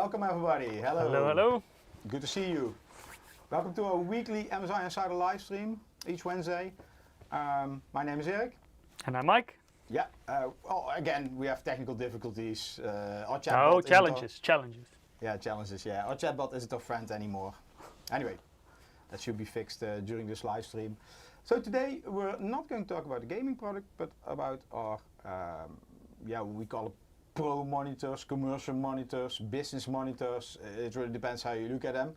Welcome everybody. Hello. Hello, hello. Good to see you. Welcome to our weekly MSI Insider live stream each Wednesday. My name is Erik. And I'm Mike. Yeah. Well, again, we have technical difficulties. Our chatbot No, challenges. Yeah, challenges. Yeah, our chatbot isn't our friend anymore. Anyway, that should be fixed during this live stream. So today we're not going to talk about the gaming product, but about our, we call it pro monitors, commercial monitors, business monitors. It really depends how you look at them.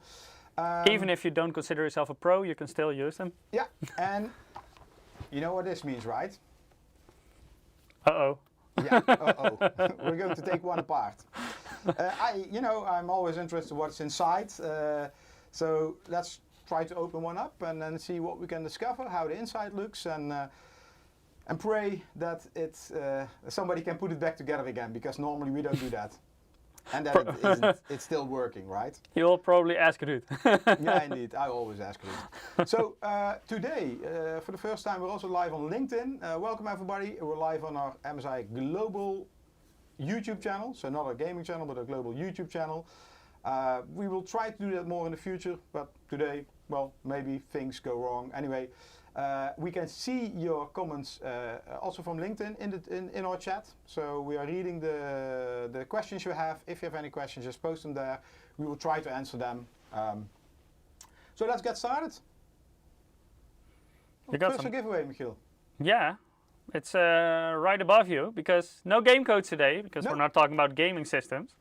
Even if you don't consider yourself a pro, you can still use them. Yeah, and you know what this means, right? Uh-oh. Yeah, uh-oh. We're going to take one apart. I'm always interested in what's inside. So let's try to open one up and then see what we can discover, how the inside looks, and pray that somebody can put it back together again, because normally we don't do that. And that it's still working, right? You'll probably ask Ruud. Yeah, indeed. I always ask Ruud. So today, for the first time, we're also live on LinkedIn. Welcome everybody. We're live on our MSI Global YouTube channel. So not a gaming channel, but a global YouTube channel. We will try to do that more in the future, but today, well, maybe things go wrong. Anyway, we can see your comments also from LinkedIn in our chat. So we are reading the questions you have. If you have any questions, just post them there. We will try to answer them. So let's get started. First a giveaway, Michiel. Yeah, it's right above you, because no game codes today, because we're not talking about gaming systems.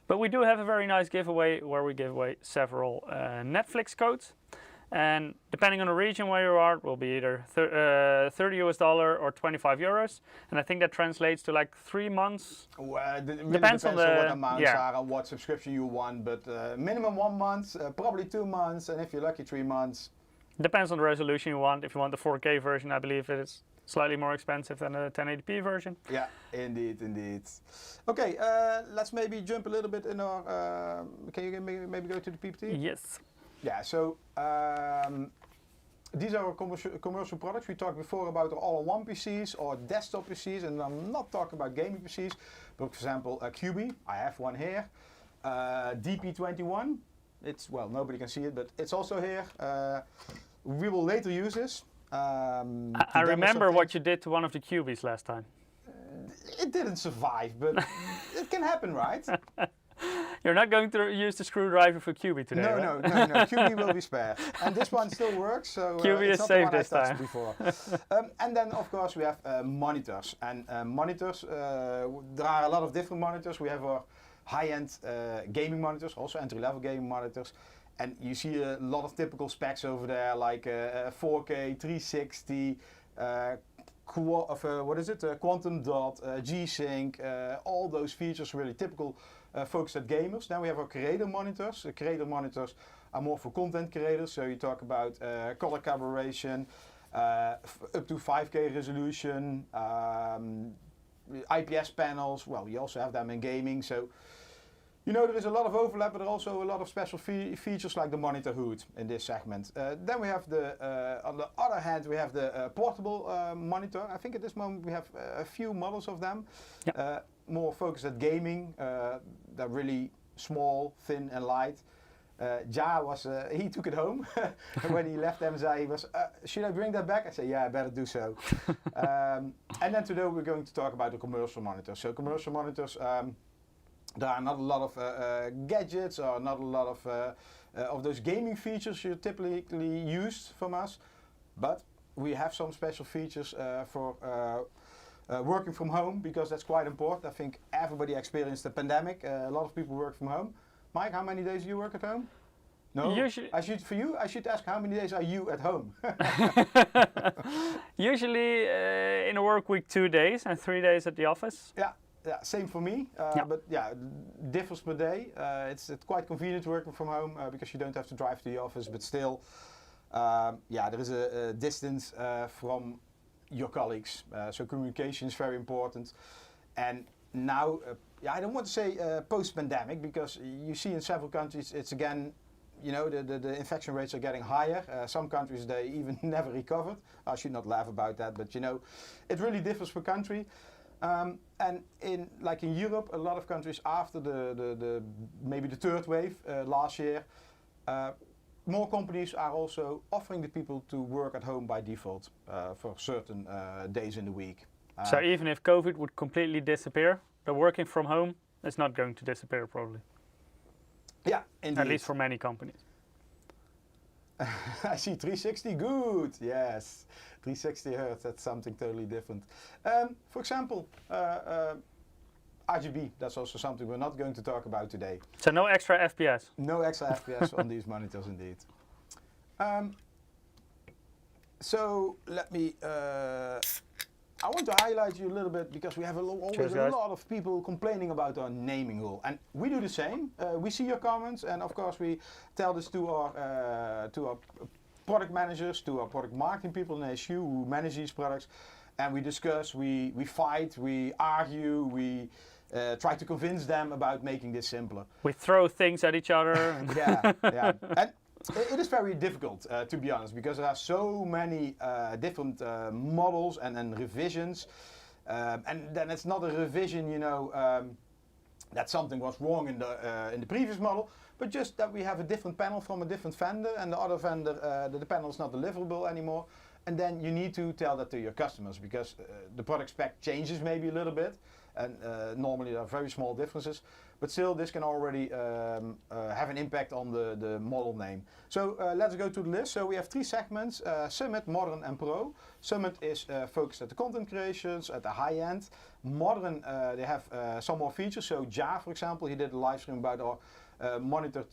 But we do have a very nice giveaway where we give away several Netflix codes. And depending on the region where you are, it will be either $30 US or 25 euros. And I think that translates to like 3 months. Well, it really depends on what amounts are and what subscription you want. But minimum 1 month, probably 2 months, and if you're lucky, 3 months. Depends on the resolution you want. If you want the 4K version, I believe it is slightly more expensive than the 1080p version. Yeah, indeed. Okay, let's maybe jump a little bit in our. Can you maybe go to the PPT? Yes. Yeah, so these are our commercial products. We talked before about our all-in-one PCs or desktop PCs, and I'm not talking about gaming PCs, but for example, QB, I have one here. DP21, it's, well, nobody can see it, but it's also here. We will later use this. I remember what you did to one of the QBs last time. It didn't survive, but it can happen, right? You're not going to use the screwdriver for QB today, right? No. QB will be spared. And this one still works, so QB is safe this time. Before. And then, of course, we have monitors. And monitors, there are a lot of different monitors. We have our high-end gaming monitors, also entry-level gaming monitors. And you see a lot of typical specs over there, like 4K, 360, quantum dot, G-Sync, all those features really typical focused at gamers. Then we have our creator monitors. The creator monitors are more for content creators, so you talk about color calibration, up to 5K resolution, IPS panels. Well, you also have them in gaming, so you know there is a lot of overlap, but there are also a lot of special features like the monitor hood in this segment. Then we have on the other hand, we have the portable monitor. I think at this moment we have a few models of them. Yep. More focused at gaming. They're really small, thin and light. He took it home. When he left MSI, he was, should I bring that back? I said, yeah, I better do so. And then today we're going to talk about the commercial monitors. So commercial monitors, there are not a lot of gadgets or not a lot of those gaming features you typically used from us, but we have some special features for working from home, because that's quite important. I think everybody experienced the pandemic. A lot of people work from home. Mike, how many days do you work at home? No, usually, I should ask, how many days are you at home? Usually in a work week, 2 days and 3 days at the office. Yeah, same for me. But yeah, differs per day. It's quite convenient working from home because you don't have to drive to the office. But still, there is a distance from your colleagues. So communication is very important. And now, I don't want to say post-pandemic, because you see in several countries it's again, the infection rates are getting higher. Some countries, they even never recovered. I should not laugh about that, but it really differs per country. And in Europe, a lot of countries after maybe the third wave last year, more companies are also offering the people to work at home by default for certain days in the week. So even if COVID would completely disappear, the working from home is not going to disappear probably. Yeah, indeed. At least for many companies. I see 360, good, yes. 360 Hertz, that's something totally different. For example, RGB, that's also something we're not going to talk about today. So no extra FPS? No extra FPS on these monitors indeed. So let me, I want to highlight you a little bit because we have always a lot of people complaining about our naming rule. And we do the same. We see your comments and of course we tell this to our product managers, to our product marketing people in HQ who manage these products. And we discuss, we fight, we argue, we try to convince them about making this simpler. We throw things at each other. Yeah. And it is very difficult, to be honest, because there are so many different models and revisions. And then it's not a revision, that something was wrong in the previous model, but just that we have a different panel from a different vendor, and the other vendor, the panel is not deliverable anymore. And then you need to tell that to your customers because the product spec changes maybe a little bit, and normally there are very small differences, but still this can already have an impact on the model name. So let's go to the list. So we have 3 segments, Summit, Modern and Pro. Summit is focused at the content creations, at the high end. Modern, they have some more features. So Ja, for example, he did a live stream about our monitor,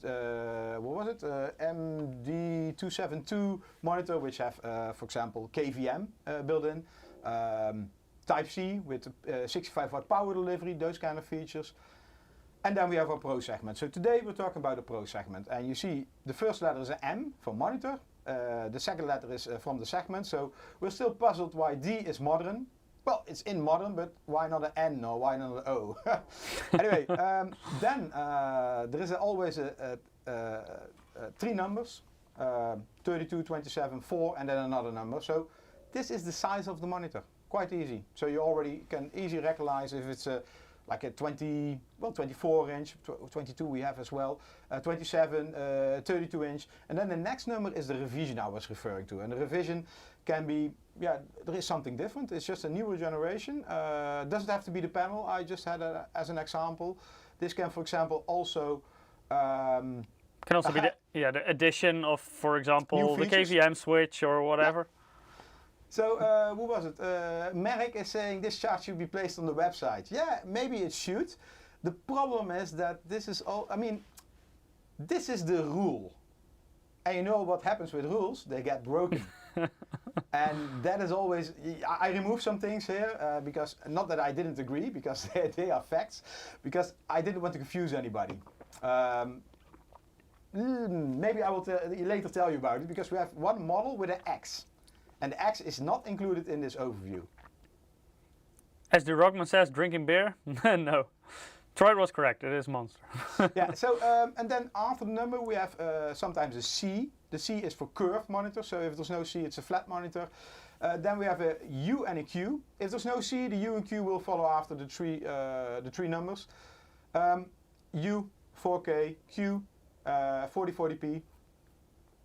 what was it? MD272 monitor, which have, for example, KVM built in. Type-C with 65 watt power delivery, those kind of features. And then we have our Pro segment. So today we're talking about the Pro segment. And you see the first letter is an M for monitor. The second letter is from the segment. So we're still puzzled why D is modern. Well, it's in modern, but why not an N or why not an O? Anyway, then there is always 3 numbers, 32, 27, 4, and then another number. So this is the size of the monitor. Quite easy. So you already can easily recognize if it's like a 24 inch, 22 we have as well, 27, 32 inch. And then the next number is the revision I was referring to. And the revision can be, there is something different. It's just a newer generation. Doesn't have to be the panel. I just had as an example. This can, for example, also can also be the addition of, for example, the KVM switch or whatever. Yeah. So, who was it? Merrick is saying this chart should be placed on the website. Yeah, maybe it should. The problem is that this is this is the rule. And you know what happens with rules? They get broken. And that is always, I remove some things here because, not that I didn't agree, because they are facts, because I didn't want to confuse anybody. Maybe I will later tell you about it, because we have one model with an X. And the X is not included in this overview. As the Rockman says, drinking beer? No. Troy was correct, it is Monster. Yeah, so, and then after the number we have sometimes a C. The C is for curved monitor, so if there's no C, it's a flat monitor. Then we have a U and a Q. If there's no C, the U and Q will follow after the three numbers. U, 4K, Q, 4040p.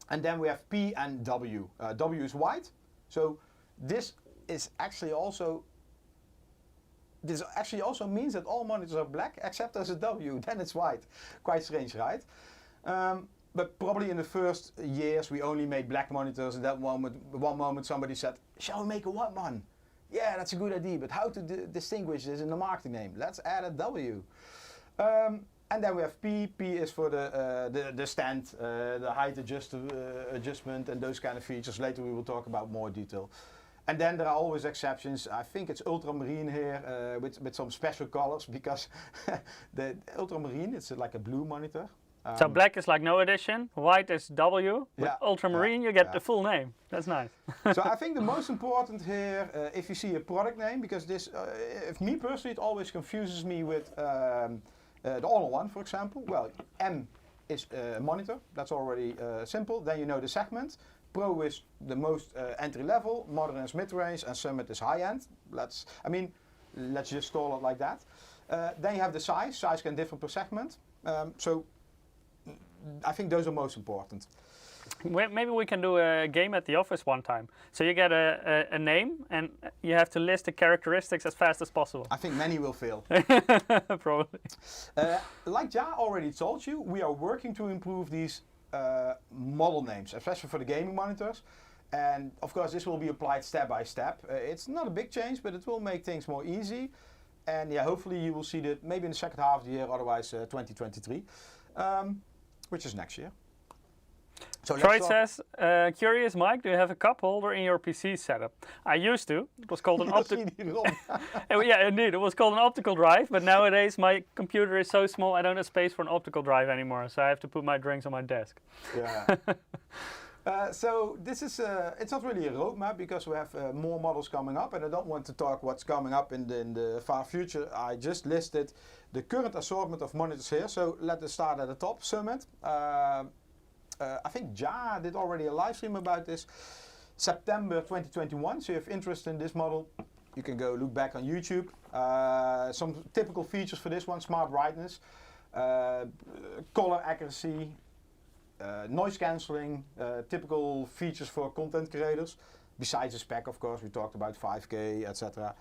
And then we have P and W. W is white. So this actually also means that all monitors are black except there's a W, then it's white. Quite strange, right? But probably in the first years we only made black monitors, and that one moment somebody said, shall we make a white one? Yeah, that's a good idea, but how to distinguish this in the marketing name? Let's add a W. And then we have P. P is for the stand, the height adjustment and those kind of features. Later we will talk about more detail. And then there are always exceptions. I think it's ultramarine here with some special colors, because the ultramarine, it's like a blue monitor. So black is like no addition, white is W, with ultramarine you get the full name. That's nice. So I think the most important here, if you see a product name, because this, if me personally, it always confuses me with the all-in-one, for example. Well, M is monitor, that's already simple. Then you know the segment. Pro is the most entry level, Modern is mid-range, and Summit is high-end. let's just install it like that. Then you have the size. Size can differ per segment. So I think those are most important. Maybe we can do a game at the office one time. So you get a name and you have to list the characteristics as fast as possible. I think many will fail. Probably. Like Ja already told you, we are working to improve these model names, especially for the gaming monitors. And of course, this will be applied step by step. It's not a big change, but it will make things more easy. And yeah, hopefully you will see that maybe in the second half of the year, otherwise 2023, which is next year. So Troy says, curious Mike, do you have a cup holder in your PC setup? I used to. It was called an optical. Yeah, indeed, it was called an optical drive. But nowadays my computer is so small, I don't have space for an optical drive anymore. So I have to put my drinks on my desk. Yeah. So this is, it's not really a roadmap because we have more models coming up, and I don't want to talk what's coming up in the far future. I just listed the current assortment of monitors here. So let us start at the top, Summit. I think Ja did already a live stream about this, September 2021. So if you have interest in this model, you can go look back on YouTube. Some typical features for this one: smart brightness, color accuracy, noise cancelling, typical features for content creators. Besides the spec, of course, we talked about 5K, etc.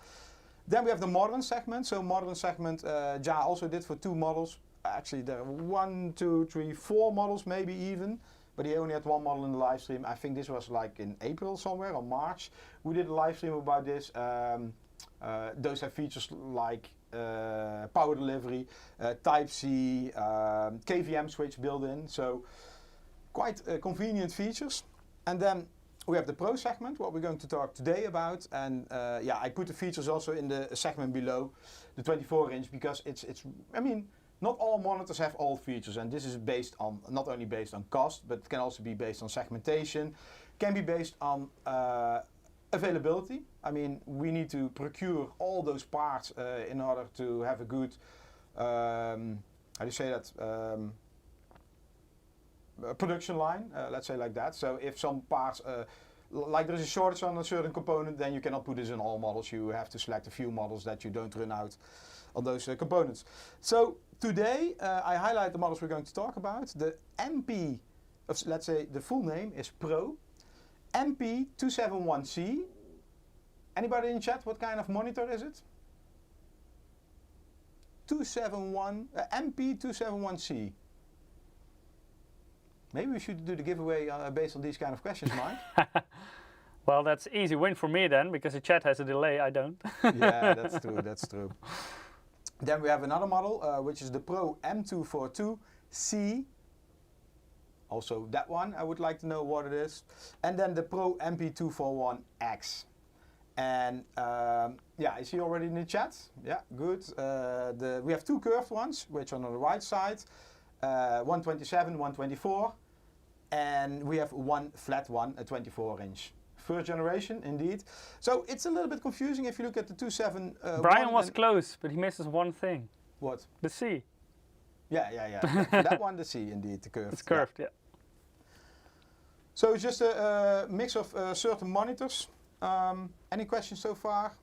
Then we have the modern segment. So modern segment, Ja also did for 2 models. Actually, there are 1, 2, 3, 4 models, maybe even. But he only had 1 model in the live stream. I think this was like in April somewhere, or March. We did a live stream about this. Those have features like power delivery, Type-C, KVM switch built in. So quite convenient features. And then we have the Pro segment, what we're going to talk today about. And yeah, I put the features also in the segment below, the 24-inch, because it's, I mean, not all monitors have all features, and this is based on, not only based on cost, but it can also be based on segmentation, can be based on availability. I mean, we need to procure all those parts in order to have a good, how do you say that, production line, let's say like that. So if some parts, like there's a shortage on a certain component, then you cannot put this in all models. You have to select a few models that you don't run out on those components. So today I highlight the models we're going to talk about. The MP, let's say the full name is Pro MP271C. Anybody in chat, what kind of monitor is it? 271 MP271C. Maybe we should do the giveaway based on these kind of questions, Mike. Well, that's easy win for me then, because the chat has a delay, I don't. Yeah, that's true, that's true. Then we have another model, which is the Pro M242C. Also that one, I would like to know what it is. And then the Pro MP241X. And yeah, I see already in the chat. Yeah, good. We have 2 curved ones, which are on the right side. 127, 124. And we have 1 flat one, a 24-inch. First generation, indeed. So it's a little bit confusing if you look at the 27. Brian was close, but he misses one thing. What? The C. Yeah. That one, the C, indeed, the curved. It's curved, yeah. So it's just a mix of certain monitors. Any questions so far?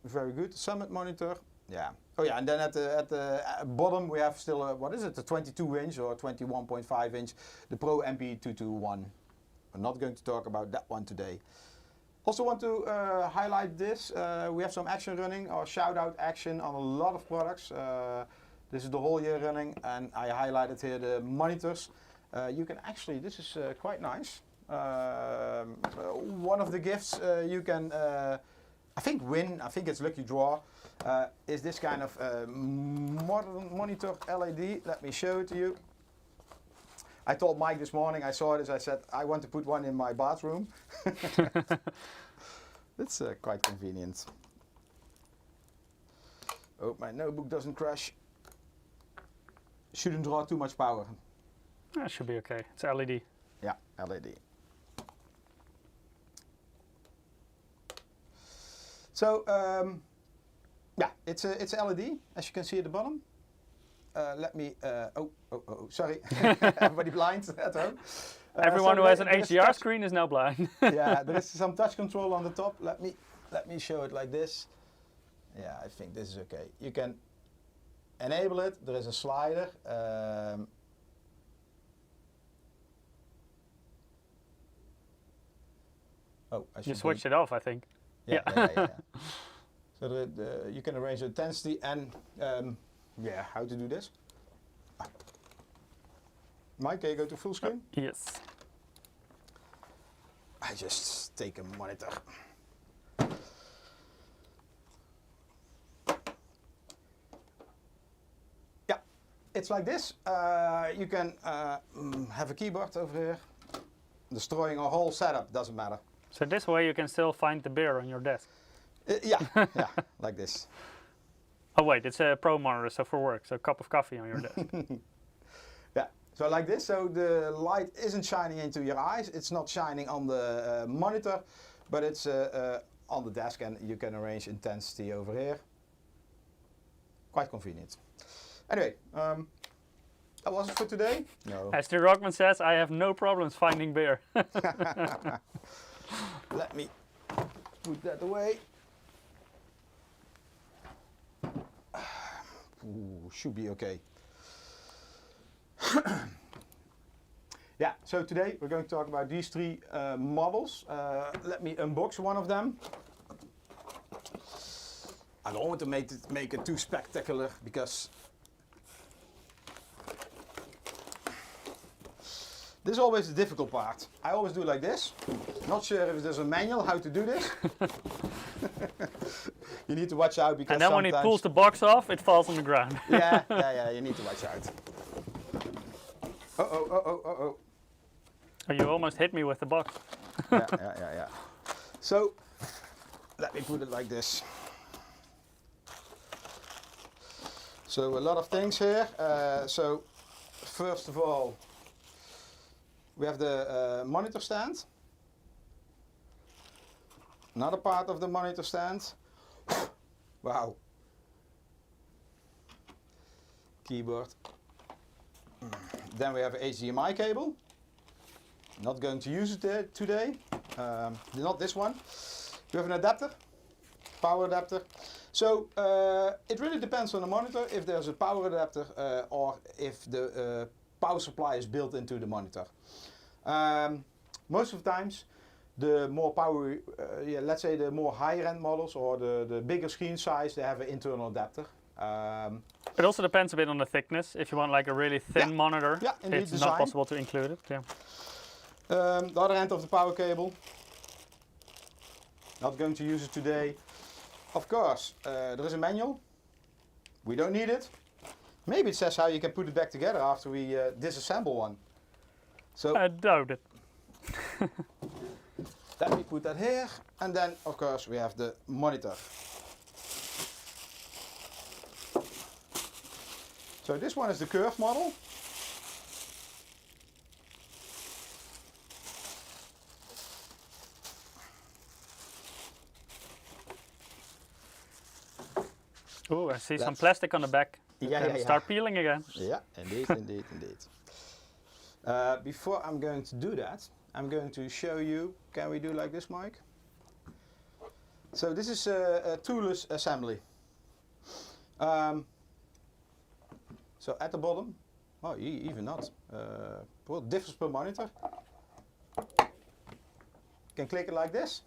Very good. Summit monitor. Yeah. Oh yeah, and then at the bottom we have still what is it? The 22-inch or 21.5-inch, the Pro MP221. We're not going to talk about that one today. Also want to highlight this. We have some action running, or shout-out action on a lot of products. This is the whole year running, and I highlighted here the monitors. You can actually, this is quite nice. One of the gifts you can, I think win, I think it's lucky draw, is this kind of modern monitor LED. Let me show it to you. I told Mike this morning, I saw this, I said, I want to put one in my bathroom. It's quite convenient. Oh, my notebook doesn't crash. Shouldn't draw too much power. That should be okay. It's LED. Yeah, LED. So, yeah, it's a LED, as you can see at the bottom. Let me, sorry, everybody blind at home. Everyone who has an HDR screen is now blind. Yeah, there is some touch control on the top. Let me show it like this. Yeah, I think this is okay. You can enable it. There is a slider. Oh, I should You switched it off, I think. Yeah. So you can arrange the intensity and yeah, how to do this. Mike, can you go to full screen? Yes. I just take a monitor. Yeah, it's like this. You can have a keyboard over here. Destroying a whole setup, doesn't matter. So this way you can still find the beer on your desk. Yeah, like this. Oh wait, it's a pro monitor, so for work, so a cup of coffee on your desk. Yeah, so like this, so the light isn't shining into your eyes, it's not shining on the monitor, but it's on the desk, and you can arrange intensity over here. Quite convenient. Anyway, that was it for today. No. As the Rockman says, I have no problems finding beer. Let me put that away. Ooh, should be okay. Yeah, so today we're going to talk about these three models. Let me unbox one of them. I don't want to make it too spectacular, because this is always the difficult part. I always do like this. Not sure if there's a manual how to do this. You need to watch out, because And then when he pulls the box off, it falls on the ground. yeah, you need to watch out. Uh-oh. Oh, you almost hit me with the box. Yeah. So, let me put it like this. So, a lot of things here. So, first of all, we have the monitor stand. Another part of the monitor stand. Wow. Keyboard. Then we have an HDMI cable. Not going to use it today. Not this one. We have an adapter, power adapter. So it really depends on the monitor if there's a power adapter or if the power supply is built into the monitor. Most of the times, the more power, let's say the more higher end models or the bigger screen size, they have an internal adapter. It also depends a bit on the thickness. If you want like a really thin monitor, it's not possible to include it. Yeah. The other end of the power cable. Not going to use it today. Of course, there is a manual. We don't need it. Maybe it says how you can put it back together after we disassemble one. So I doubt it. let me put that here, and then of course we have the monitor. So this one is the curved model. Oh, I see some plastic on the back. Yeah. Start peeling again. Yeah, indeed. Before I'm going to do that, I'm going to show you. Can we do like this, Mike? So this is a Toolless assembly. So at the bottom, oh, even not. Well, differs per monitor. You can click it like this,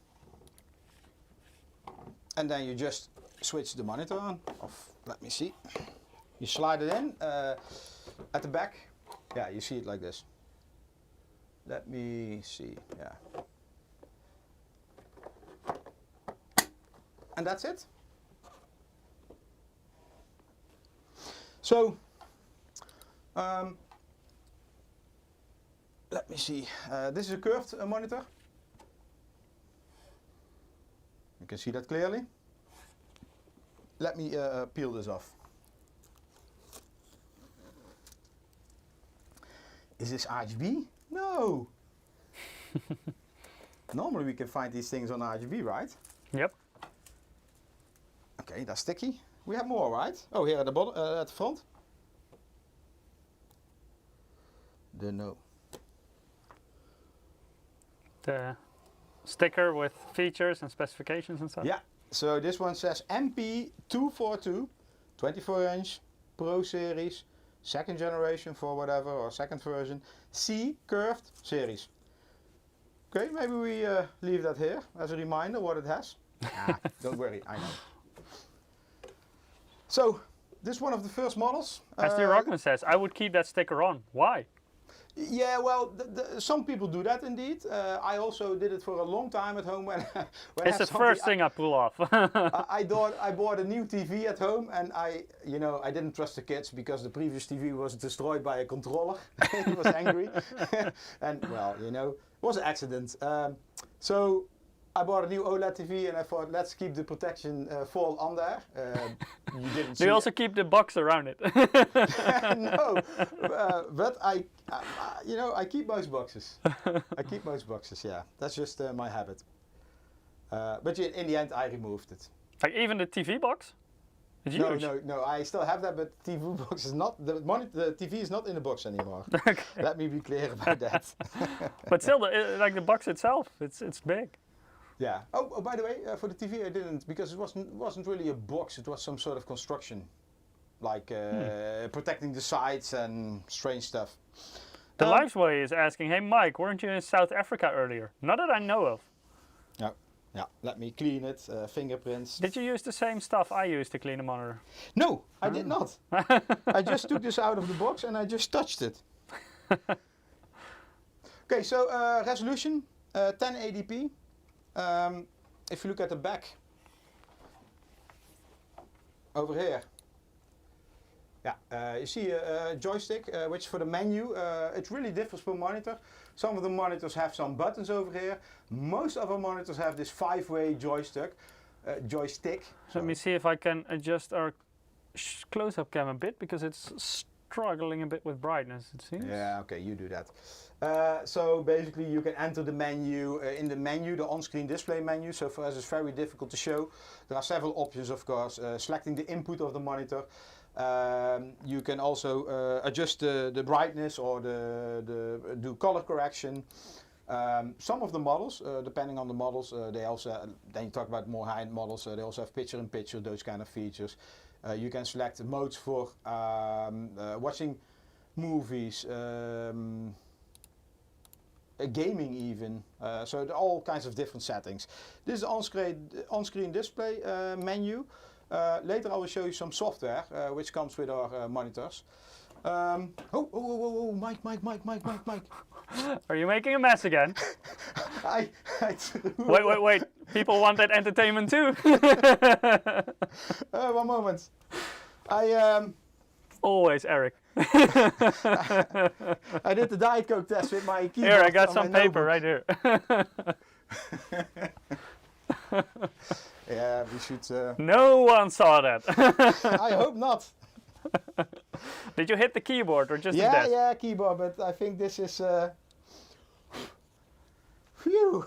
and then you just switch the monitor on. Let me see. You slide it in at the back. Yeah, you see it like this. Let me see. Yeah. And that's it. So, let me see. This is a curved monitor. You can see that clearly. Let me peel this off. Is this RGB? No. Normally we can find these things on RGB, right? Yep. Okay, that's sticky. We have more, right? Oh, here at the bottom, at the front. No. The sticker with features and specifications and stuff. Yeah, So this one says MP242, 24-inch Pro Series, second generation for whatever, or second version, C curved series. Okay, maybe we leave that here as a reminder what it has. Don't worry, I know. So, this is one of the first models. As the Rockman says, I would keep that sticker on. Why? Yeah, well, some people do that indeed. I also did it for a long time at home when It's the first thing I pull off. I bought a new TV at home, and I didn't trust the kids because the previous TV was destroyed by a controller. He was angry, and well, it was an accident. So I bought a new OLED TV, and I thought, let's keep the protection foil on there. You didn't see Do you also keep the box around it? No, but I keep most boxes. I keep most boxes. Yeah, that's just my habit. But in the end, I removed it. Like even the TV box? It's No, huge. no, I still have that, but the TV box is not the TV is not in the box anymore. Okay. Let me be clear about that. But still, like the box itself, it's big. Yeah. Oh, by the way, for the TV I didn't, because it wasn't really a box. It was some sort of construction, like protecting the sides and strange stuff. The Livesway is asking, hey Mike, weren't you in South Africa earlier? Not that I know of. Yeah. Let me clean it. Fingerprints. Did you use the same stuff I used to clean a monitor? No, I did not. I just took this out of the box and I just touched it. Okay, so resolution 1080p. If you look at the back over here, you see a joystick, which for the menu, it really differs per monitor. Some of the monitors have some buttons over here. Most of our monitors have this 5-way joystick. Let me see if I can adjust our close-up cam a bit, because it's struggling a bit with brightness, it seems. Yeah, okay, you do that. So basically you can enter the menu, in the menu, the on-screen display menu. So for us it's very difficult to show. There are several options, of course. Selecting the input of the monitor. You can also adjust the brightness or do color correction. Some of the models, depending on the models, they also, then you talk about more high-end models, they also have picture-in-picture, those kind of features. You can select modes for watching movies, gaming even, so all kinds of different settings. This is the on-screen display menu. Later I will show you some software which comes with our monitors. Mike. Are you making a mess again? Wait. People want that entertainment too. One moment. Always Eric. I did the Diet Coke test with my keyboard. Here, I got some paper right here. Yeah, we should... No one saw that. I hope not. Did you hit the keyboard or just the desk? Yeah, keyboard, but I think this is... Phew!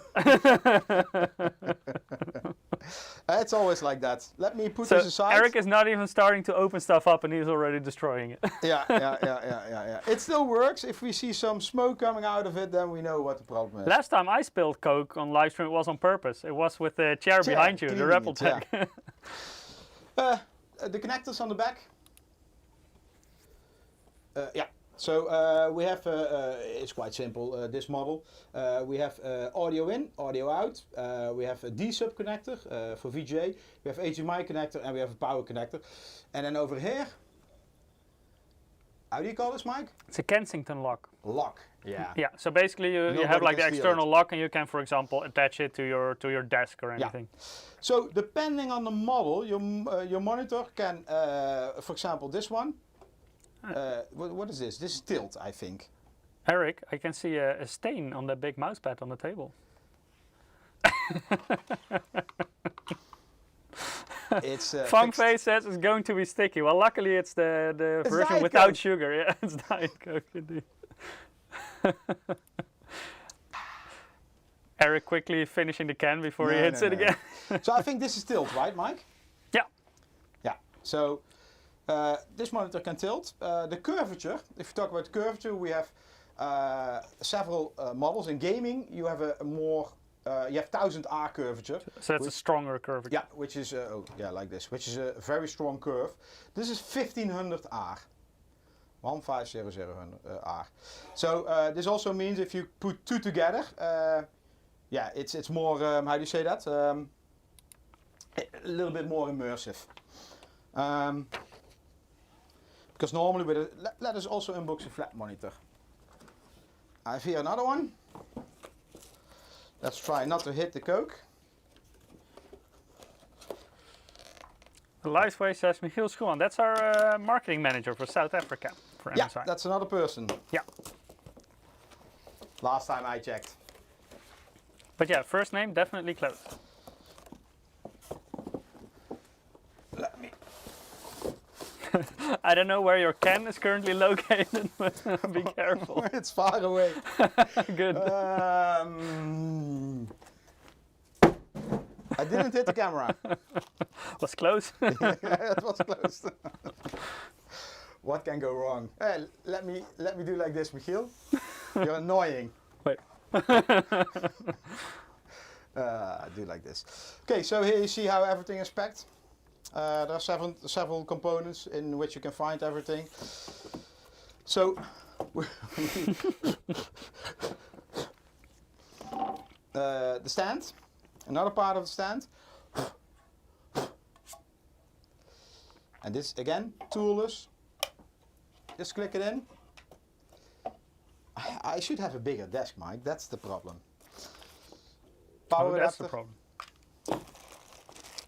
It's always like that. Let me put this aside. Eric is not even starting to open stuff up and he's already destroying it. Yeah. It still works. If we see some smoke coming out of it, then we know what the problem is. Last time I spilled Coke on live stream, it was on purpose. It was with the chair behind you, the Repeltech. Yeah. The connectors on the back. So we have, it's quite simple, this model. We have audio in, audio out. We have a D-sub connector for VGA. We have HDMI connector and we have a power connector. And then over here, how do you call this, Mike? It's a Kensington lock. Lock, yeah. Yeah, so basically you have like the external lock and you can, for example, attach it to your desk or anything. Yeah. So depending on the model, your monitor can, for example, this one. What is this? This is tilt, I think. Eric, I can see a stain on that big mouse pad on the table. It's Funkface says it's going to be sticky. Well, luckily it's the version Diet without Coke. sugar. Yeah, it's Diet Coke indeed. Eric quickly finishing the can before he hits it again. So I think this is tilt, right, Mike? Yeah. Yeah. So this monitor can tilt. The curvature, if you talk about curvature, we have several models. In gaming, you have a more you have 1000 R curvature. So that's a stronger curvature. Yeah, which is like this, which is a very strong curve. This is 1500 R. 1500 R. So this also means if you put two together, yeah, it's more, how do you say that? A little bit more immersive. Because normally with a, let us also unbox a flat monitor. I have here another one. Let's try not to hit the coke. Lightway says Michiel Schoeman. That's our marketing manager for South Africa. For MSI. Yeah, that's another person. Yeah. Last time I checked. But yeah, first name definitely close. Let me. I don't know where your can is currently located, but be careful. It's far away. Good. I didn't hit the camera. Was close. Yeah, it was close. What can go wrong? Hey, let me do like this, Michiel. You're annoying. Wait. Do like this. Okay, so here you see how everything is packed. There are several components in which you can find everything. So, the stand, another part of the stand. And this again, toolless. Just click it in. I should have a bigger desk, Mike. That's the problem. Power That's adapter. the problem.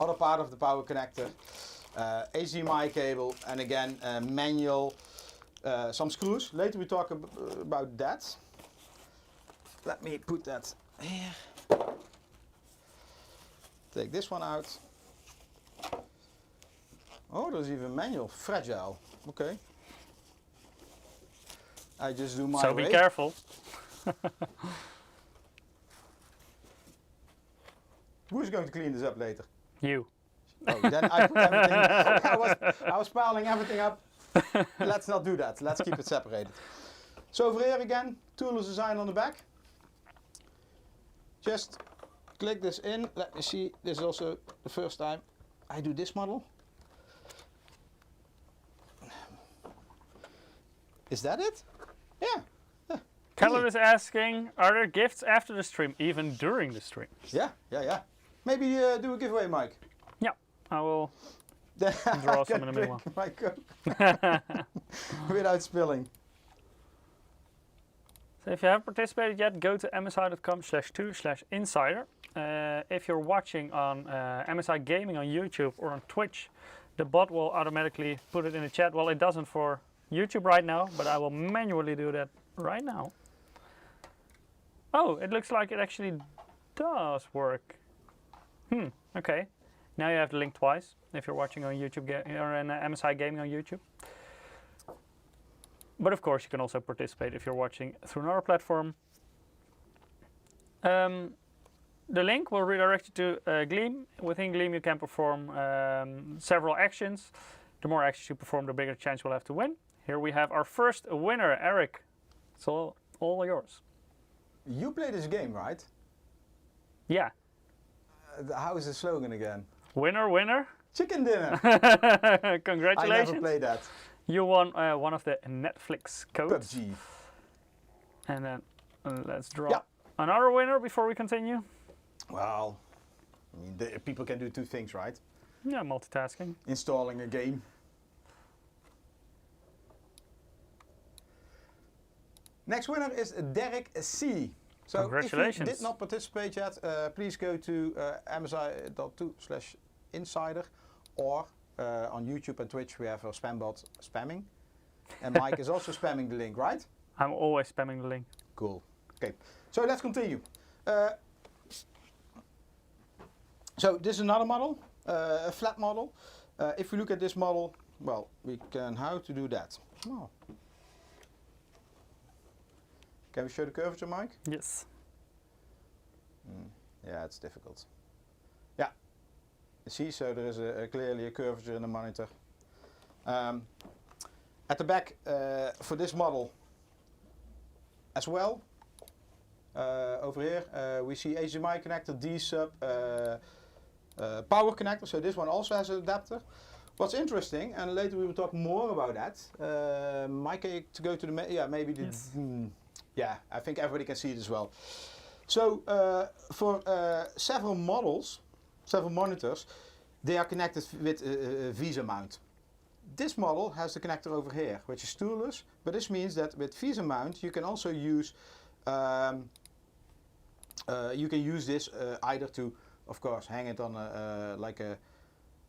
Other part of the power connector. HDMI cable, and again manual. Some screws. Later we talk about that. Let me put that here. Take this one out. Oh, there's even manual. Fragile. Okay. I just do my So way. be careful. Who's going to clean this up later? You. Oh, then I put everything. I was piling everything up. Let's not do that. Let's keep it separated. So over here again, toolless design on the back. Just click this in. Let me see. This is also the first time I do this model. Is that it? Yeah. Keller is asking, are there gifts after the stream, even during the stream? Yeah. Maybe do a giveaway, Mike. Yeah, I will draw some in the middle. My Coke. Without spilling. So if you haven't participated yet, go to msi.com/2/insider. If you're watching on MSI Gaming on YouTube or on Twitch, the bot will automatically put it in the chat. Well, it doesn't for YouTube right now, but I will manually do that right now. Oh, it looks like it actually does work. Okay. Now you have the link twice if you're watching on YouTube or in MSI Gaming on YouTube. But of course, you can also participate if you're watching through another platform. The link will redirect you to Gleam. Within Gleam, you can perform several actions. The more actions you perform, the bigger chance you'll have to win. Here we have our first winner, Eric. It's all yours. You play this game, right? Yeah. How is the slogan again? Winner, winner. Chicken dinner. Congratulations. I never played that. You won one of the Netflix codes. PUBG. And then let's draw another winner before we continue. Well, I mean, people can do two things, right? Yeah, multitasking. Installing a game. Next winner is Derek C. So Congratulations. if you did not participate yet, please go to msi.2/insider, or on YouTube and Twitch we have a spam bot spamming. And Mike is also spamming the link, right? I'm always spamming the link. Cool. Okay, so let's continue. So this is another model, a flat model. If we look at this model, well, we can, how to do that? Oh. Can we show the curvature, Mike? Yes. Yeah, it's difficult. Yeah, you see, so there is clearly a curvature in the monitor. At the back, for this model as well, over here we see HDMI connector, D-sub, power connector. So this one also has an adapter. What's interesting, and later we will talk more about that. Mike, to go to the maybe the Yes. Yeah, I think everybody can see it as well. So for several models, several monitors, they are connected with a VESA mount. This model has the connector over here, which is Toolless, but this means that with VESA mount you can also use this either to, of course, hang it on like a,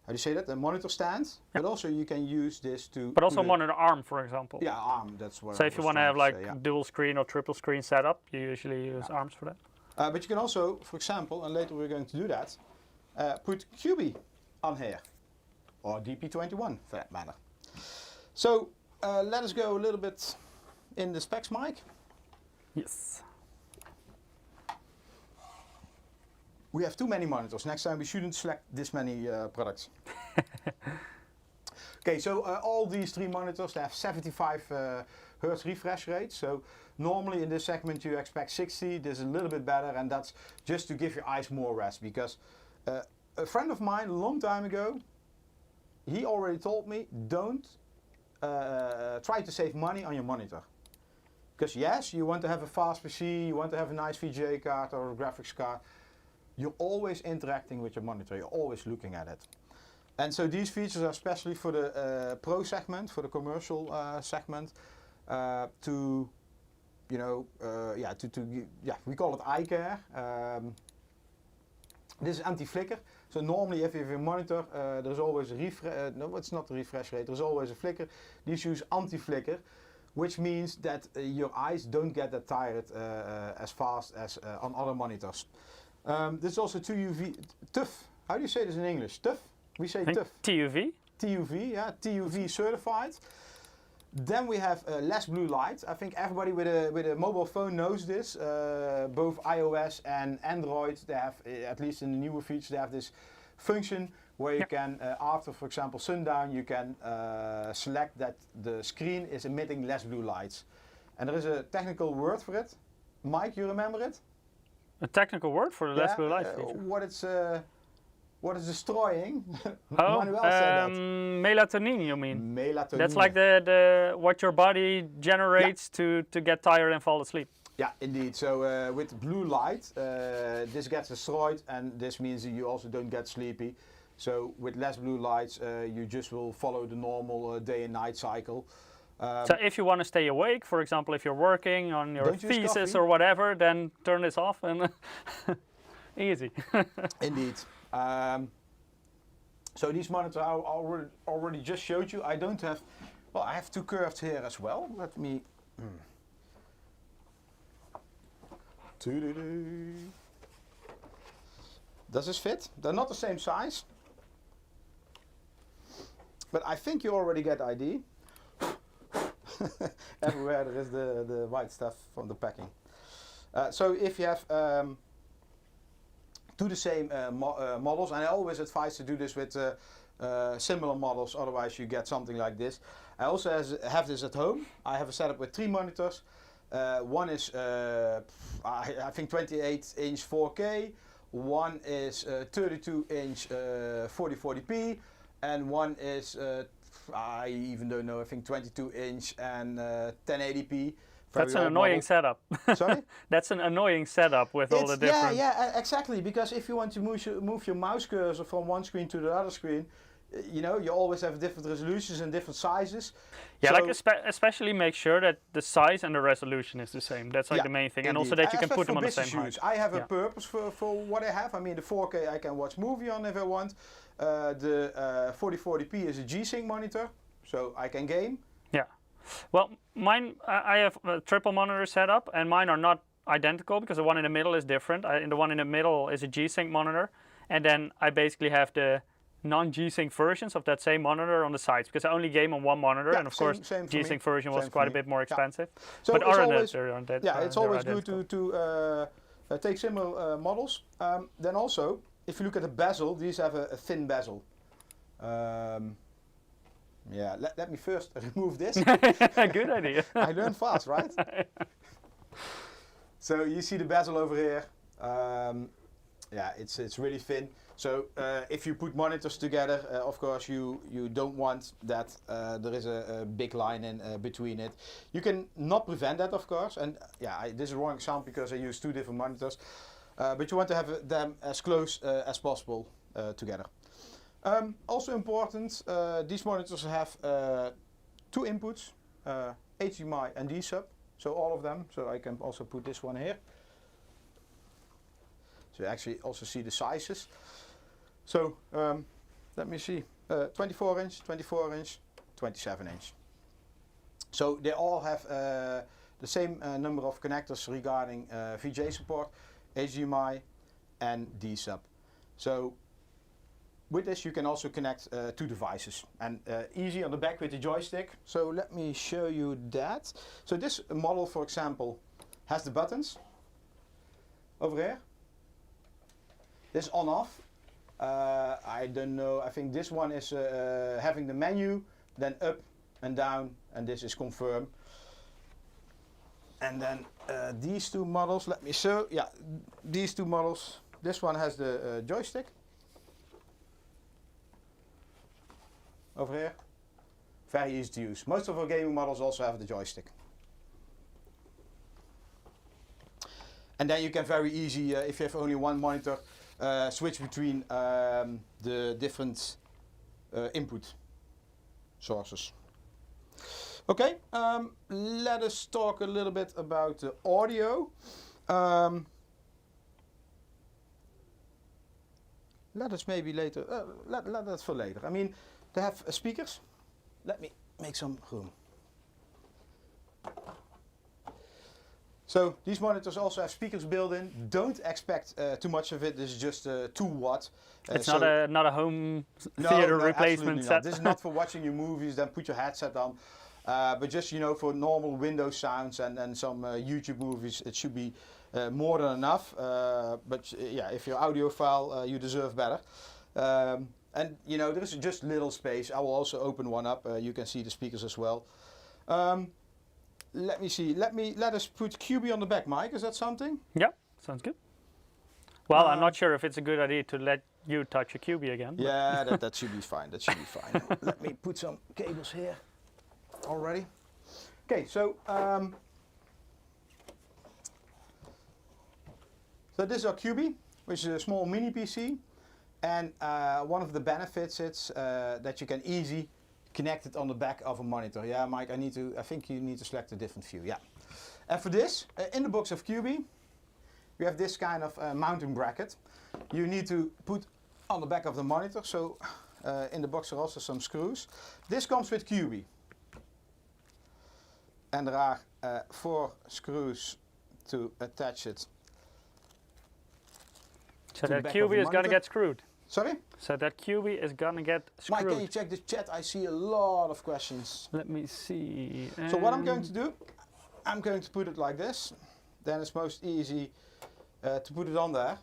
how do you say that, a monitor stand, but also you can use this to... But also monitor arm, for example. Yeah, arm, that's what So I if you was want to have trying like say, yeah. dual screen or triple screen setup, you usually use arms for that. But you can also, for example, and later we're going to do that, put QB on here, or DP21 for that matter. So let us go a little bit in the specs, Mike. Yes. We have too many monitors. Next time we shouldn't select this many products. Okay, so all these three monitors, they have 75 Hertz refresh rate. So normally in this segment you expect 60. This is a little bit better, and that's just to give your eyes more rest. Because a friend of mine a long time ago, he already told me, don't try to save money on your monitor. Because yes, you want to have a fast PC, you want to have a nice VGA card or a graphics card. You're always interacting with your monitor, you're always looking at it. And so these features are especially for the pro segment, for the commercial segment, we call it eye care. This is anti-flicker. So normally if you have a monitor, there's always a refresh, no, it's not a refresh rate, there's always a flicker. These use anti-flicker, which means that your eyes don't get that tired as fast as on other monitors. This is also TUV. How do you say this in English? TUV? We say TUV. TUV. TUV, yeah, TUV certified. Then we have less blue light. I think everybody with a mobile phone knows this. Both iOS and Android, they have, at least in the newer features, they have this function where you can, after, for example, sundown, you can select that the screen is emitting less blue lights. And there is a technical word for it. Mike, you remember it? A technical word for the less blue light feature. What is destroying? Oh, Manuel said that. melatonin, you mean? Melatonin. That's like the what your body generates to get tired and fall asleep. Yeah, indeed. So with blue light, this gets destroyed, and this means that you also don't get sleepy. So with less blue lights, you just will follow the normal day and night cycle. So if you want to stay awake, for example, if you're working on your thesis or whatever, then turn this off and easy. Indeed. So these monitors I already just showed you. I don't have, well, I have two curved here as well. Let me. Does this fit? They're not the same size, but I think you already get ID. Everywhere there is the white stuff from the packing. So if you have do the same models, and I always advise to do this with similar models, otherwise you get something like this. I also have this at home. I have a setup with 3 monitors. One is I think 28-inch 4K, one is 32-inch 4040p, and one is I even don't know, I think 22-inch and 1080p. That's an annoying setup. Sorry? That's an annoying setup with all the different... Yeah, exactly. Because if you want to move your mouse cursor from one screen to the other screen, you know, you always have different resolutions and different sizes. Yeah, so like especially make sure that the size and the resolution is the same. That's like the main thing. Indeed. And also that you can put them on the same height. I have a purpose for what I have. I mean, the 4K I can watch movie on if I want. The 4040p is a G-Sync monitor, so I can game. Yeah. Well, mine, I have a triple monitor setup, and mine are not identical because the one in the middle is different. The one in the middle is a G-Sync monitor, and then I basically have the non-G-Sync versions of that same monitor on the sides because I only game on one monitor, and of course G-Sync version was quite a bit more expensive. So but other than that, it's always good to take similar models. Then also, if you look at the bezel, these have a thin bezel. Yeah, let me first remove this. Good idea. I learn fast, right? So you see the bezel over here. Yeah, it's really thin. So if you put monitors together, of course you don't want that there is a big line in between it. You can not prevent that, of course. And yeah, this is a wrong example because I use 2 different monitors. But you want to have them as close as possible together. Also important, these monitors have 2 inputs, HDMI and D-sub. So all of them. So I can also put this one here. So you actually also see the sizes. So let me see, 24 inch, 24 inch, 27 inch. So they all have the same number of connectors regarding VGA support, HDMI and D-sub. So with this you can also connect 2 devices and easy on the back with the joystick. So let me show you that. So this model, for example, has the buttons over here. This on-off. I don't know, I think this one is having the menu, then up and down, and this is confirm. And then these 2 models, let me show, yeah, these 2 models, this one has the joystick. Over here, very easy to use. Most of our gaming models also have the joystick. And then you can very easy, if you have only one monitor, switch between the different input sources. Okay, let us talk a little bit about the audio. Let us maybe later, let that for later. I mean, they have speakers. Let me make some room. So these monitors also have speakers built in. Don't expect too much of it. This is just 2 watt. It's not a home theater replacement set. This is not for watching your movies. Then put your headset on. But just for normal Windows sounds and some YouTube movies, it should be more than enough. But yeah, if you're audiophile, you deserve better. And there is just little space. I will also open one up. You can see the speakers as well. Let me see. Let us put QB on the back, Mike. Is that something? Yeah, sounds good. Well, I'm not sure if it's a good idea to let you touch a QB again. Yeah, that should be fine. That should be fine. Let me put some cables here already. Okay, so this is our QB, which is a small mini PC, and one of the benefits is that you can easily connect it on the back of a monitor. Yeah, Mike, I think you need to select a different view. Yeah. And for this, in the box of QB, we have this kind of mounting bracket. You need to put on the back of the monitor. So in the box are also some screws. This comes with QB. And there are 4 screws to attach it. So that QB is going to get screwed. Sorry? So that QB is going to get screwed. Mike, can you check the chat? I see a lot of questions. Let me see. So what I'm going to do, I'm going to put it like this. Then it's most easy to put it on there.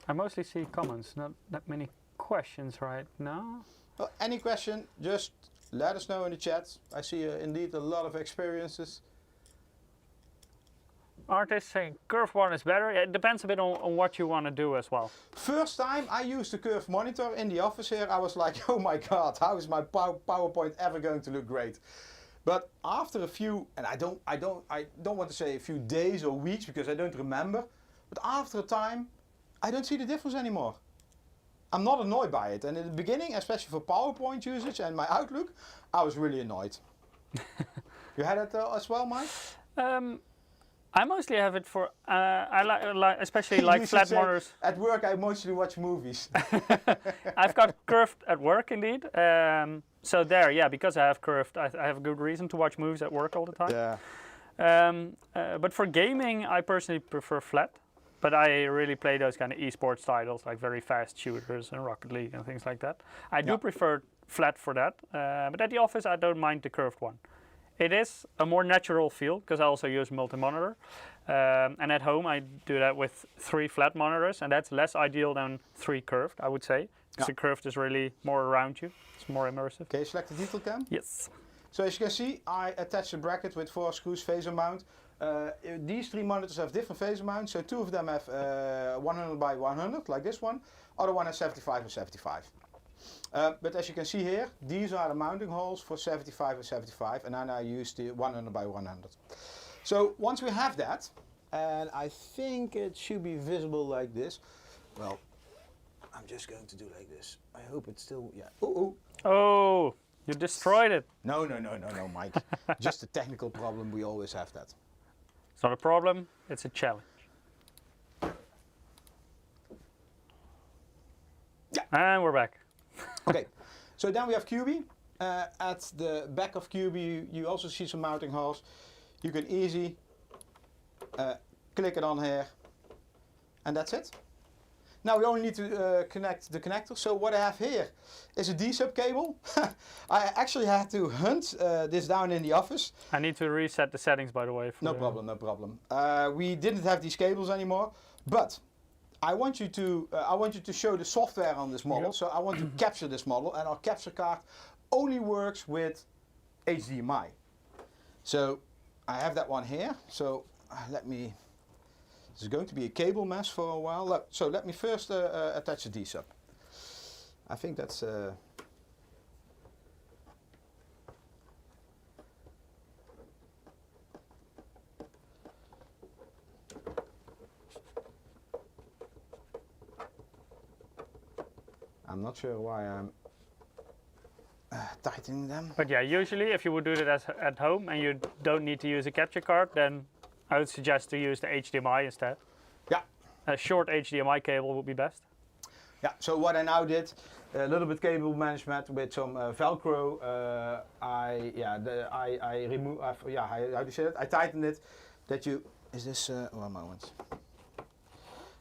I mostly see comments, not that many questions right now. Well, any question, just let us know in the chat. I see indeed a lot of experiences. Artists saying curved one is better. It depends a bit on what you want to do as well. First time I used a curved monitor in the office here, I was like, oh my god, how is my PowerPoint ever going to look great? But after a few, and I don't want to say a few days or weeks because I don't remember, but after a time, I don't see the difference anymore. I'm not annoyed by it. And in the beginning, especially for PowerPoint usage and my Outlook, I was really annoyed. You had it as well, Mike? I mostly have it for, especially like flat monitors. At work, I mostly watch movies. I've got curved at work, indeed. So there, yeah, because I have curved, I have a good reason to watch movies at work all the time. Yeah. But for gaming, I personally prefer flat. But I really play those kind of esports titles, like very fast shooters and Rocket League and things like that. I do prefer flat for that. But at the office, I don't mind the curved one. It is a more natural feel because I also use multi-monitor. And at home I do that with 3 flat monitors, and that's less ideal than 3 curved, I would say. Because the curved is really more around you. It's more immersive. Okay, select the detail cam? Yes. So as you can see, I attached a bracket with 4 screws, VESA mount. These 3 monitors have different VESA mounts, so 2 of them have 100 by 100, like this one. Other one has 75 and 75. But as you can see here, these are the mounting holes for 75 and 75, and then I use the 100 by 100. So once we have that, and I think it should be visible like this. Well, I'm just going to do like this. I hope it's still, yeah. Oh, you destroyed it. No, Mike. Just a technical problem, we always have that. It's not a problem, it's a challenge. Yeah. And we're back. Okay, so then we have QB. At the back of QB, you also see some mounting holes. You can easy click it on here, and that's it. Now we only need to connect the connector. So what I have here is a D-sub cable. I actually had to hunt this down in the office. I need to reset the settings, by the way. No problem. We didn't have these cables anymore, but I want you to show the software on this model. Yep. So I want to capture this model, and our capture card only works with HDMI. So I have that one here. So this is going to be a cable mess for a while. So let me first attach the D-sub. I think that's I'm not sure why I'm tightening them. But yeah, usually if you would do that at home and you don't need to use a capture card, then I would suggest to use the HDMI instead. Yeah. A short HDMI cable would be best. Yeah, so what I now did, a little bit cable management with some Velcro. I removed, how do you say it? I tightened it. Is this, one moment.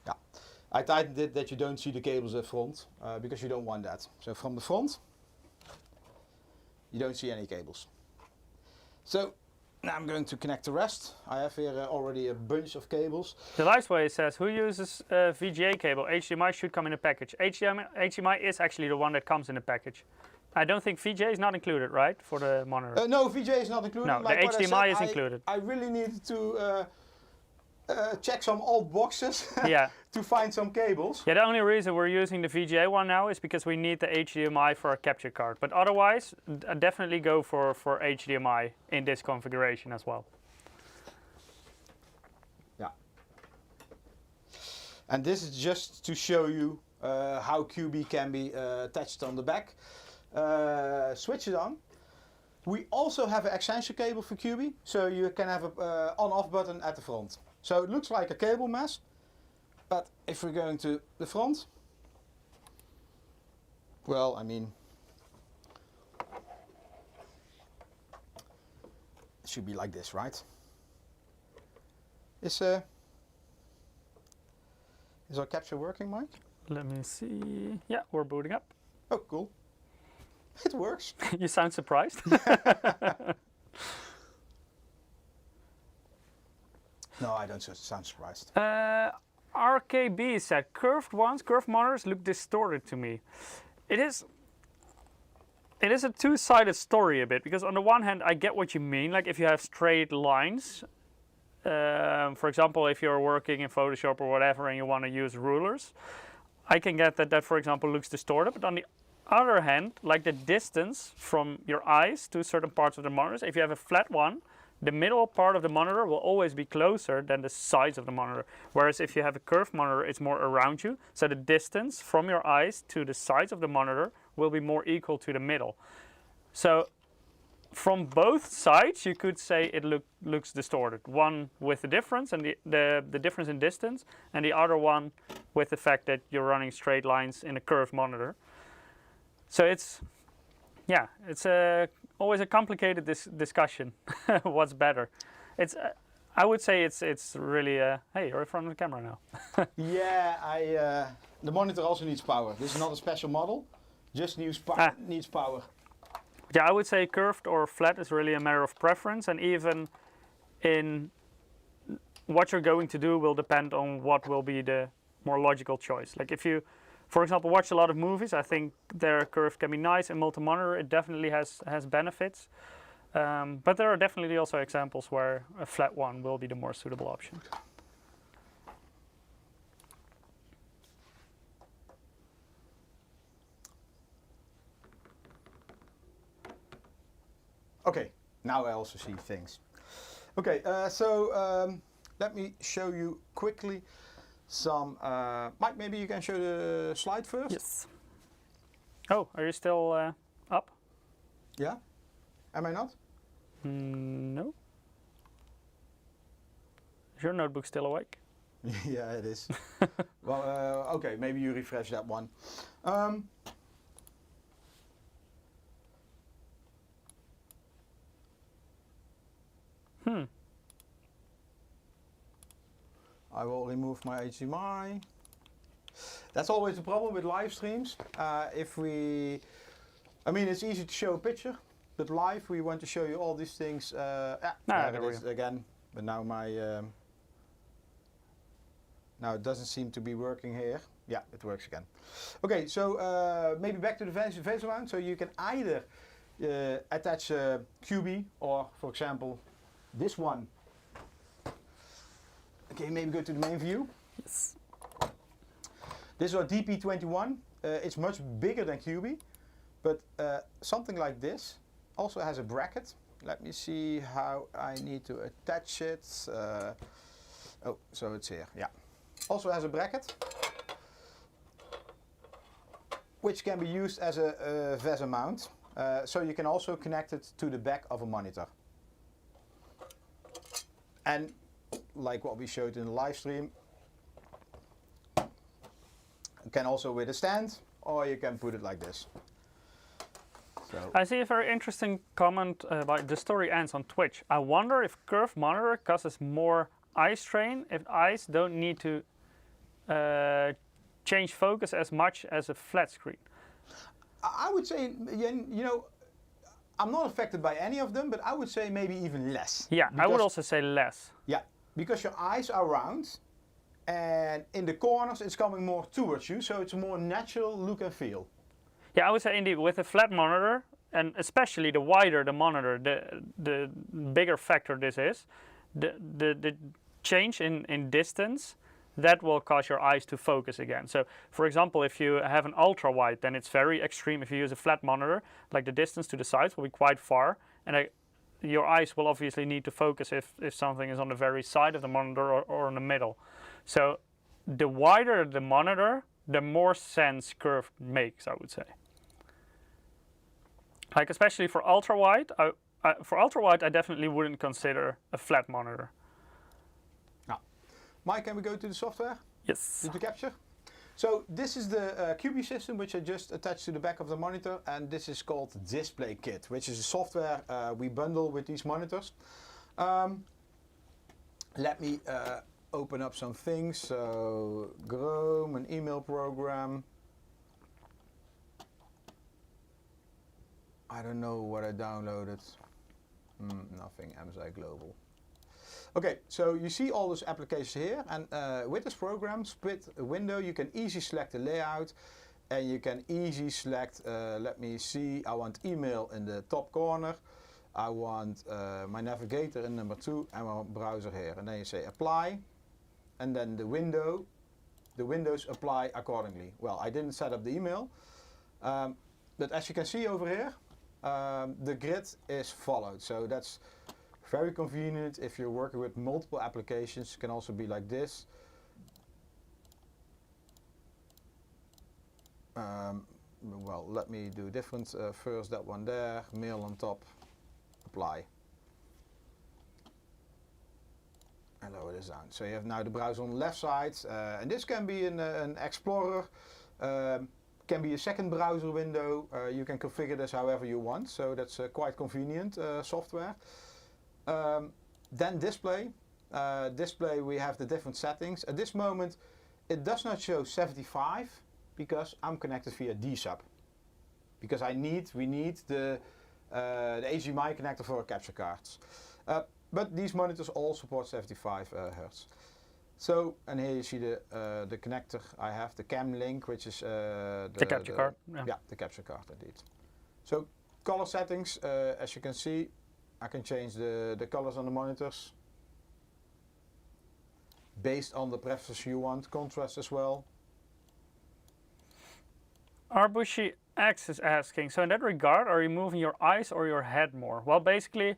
Yeah, I tightened it that you don't see the cables at front, because you don't want that. So from the front, you don't see any cables. So now I'm going to connect the rest. I have here already a bunch of cables. The Liveway says, who uses VGA cable? HDMI should come in a package. HDMI is actually the one that comes in a package. I don't think VGA is not included, right, for the monitor? No, VGA is not included. No, like the HDMI is included. I really needed to check some old boxes yeah. to find some cables. Yeah, the only reason we're using the VGA one now is because we need the HDMI for our capture card. But otherwise, definitely go for HDMI in this configuration as well. Yeah. And this is just to show you how QB can be attached on the back. Switch it on. We also have an extension cable for QB, so you can have a on-off button at the front. So it looks like a cable mess, but if we're going to the front, well, I mean, it should be like this, right? Is our capture working, Mike? Let me see. Yeah, we're booting up. Oh, cool. It works. You sound surprised. No, I don't sound surprised. RKB said, curved monitors look distorted to me. It is a two-sided story a bit, because on the one hand, I get what you mean. Like if you have straight lines, for example, if you're working in Photoshop or whatever and you want to use rulers, I can get that, for example, looks distorted. But on the other hand, like the distance from your eyes to certain parts of the monitors, if you have a flat one, the middle part of the monitor will always be closer than the sides of the monitor. Whereas if you have a curved monitor, it's more around you. So the distance from your eyes to the sides of the monitor will be more equal to the middle. So from both sides, you could say it looks distorted. One with the difference and the difference in distance, and the other one with the fact that you're running straight lines in a curved monitor. So it's always a complicated discussion. What's better? I would say it's really. Hey, you're in front of the camera now. Yeah, the monitor also needs power. This is not a special model. Just needs power. Yeah, I would say curved or flat is really a matter of preference, and even in what you're going to do will depend on what will be the more logical choice. Like if you, for example, watch a lot of movies, I think their curve can be nice. In multi-monitor, it definitely has benefits. But there are definitely also examples where a flat one will be the more suitable option. Okay, now I also see things. Okay, let me show you quickly some. Mike, maybe you can show the slide first. Yes. Oh, are you still up? Yeah. Am I not? No. Is your notebook still awake? Yeah, it is. Well, okay, maybe you refresh that one. I will remove my HDMI. That's always the problem with live streams. I mean, it's easy to show a picture, but live we want to show you all these things. There it is again. But now now it doesn't seem to be working here. Yeah, it works again. Okay, so maybe back to the VESA mount. So you can either attach a QB or, for example, this one. Okay, maybe go to the main view. Yes. This is our DP21. It's much bigger than QB, but something like this also has a bracket. Let me see how I need to attach it. Oh, so it's here, yeah. Also has a bracket, which can be used as a VESA mount. So you can also connect it to the back of a monitor. And like what we showed in the live stream, you can also with a stand, or you can put it like this. So I see a very interesting comment about the story ends on Twitch. I wonder if curved monitor causes more eye strain if eyes don't need to change focus as much as a flat screen. I would say, you know, I'm not affected by any of them, but I would say maybe even less. Yeah, I would also say less. Yeah, because your eyes are round, and in the corners it's coming more towards you, so it's a more natural look and feel. Yeah, I would say indeed with a flat monitor, and especially the wider the monitor, the bigger factor this is, the change in distance, that will cause your eyes to focus again. So, for example, if you have an ultra wide, then it's very extreme. If you use a flat monitor, like the distance to the sides will be quite far, and your eyes will obviously need to focus if something is on the very side of the monitor or in the middle. So, the wider the monitor, the more sense curve makes, I would say. Like especially for ultra wide, I definitely wouldn't consider a flat monitor. Mike, can we go to the software? Yes. To the capture? So this is the QB system which I just attached to the back of the monitor, and this is called Display Kit, which is a software we bundle with these monitors. Let me open up some things. So Chrome, an email program. I don't know what I downloaded. Nothing, MSI Global. Okay, so you see all those applications here, and with this program, split a window, you can easily select the layout, and you can easily select, let me see, I want email in the top corner, I want my navigator in number 2, and my browser here, and then you say apply, and then the windows apply accordingly. Well, I didn't set up the email, but as you can see over here, the grid is followed, so that's very convenient if you're working with multiple applications. It can also be like this. Well, let me do different. First that one there, mail on top, apply. And lower this down. So you have now the browser on the left side, and this can be an Explorer, can be a second browser window. You can configure this however you want, so that's quite convenient software. Then display. Display, we have the different settings. At this moment, it does not show 75 because I'm connected via DSUB. Because we need the HDMI connector for our capture cards. But these monitors all support 75 Hertz. So, and here you see the connector I have, the cam link, which is the capture card. Yeah, the capture card indeed. So, color settings, as you can see, I can change the colors on the monitors based on the preference you want, contrast as well. Arbushi X is asking, so in that regard, are you moving your eyes or your head more? Well, basically,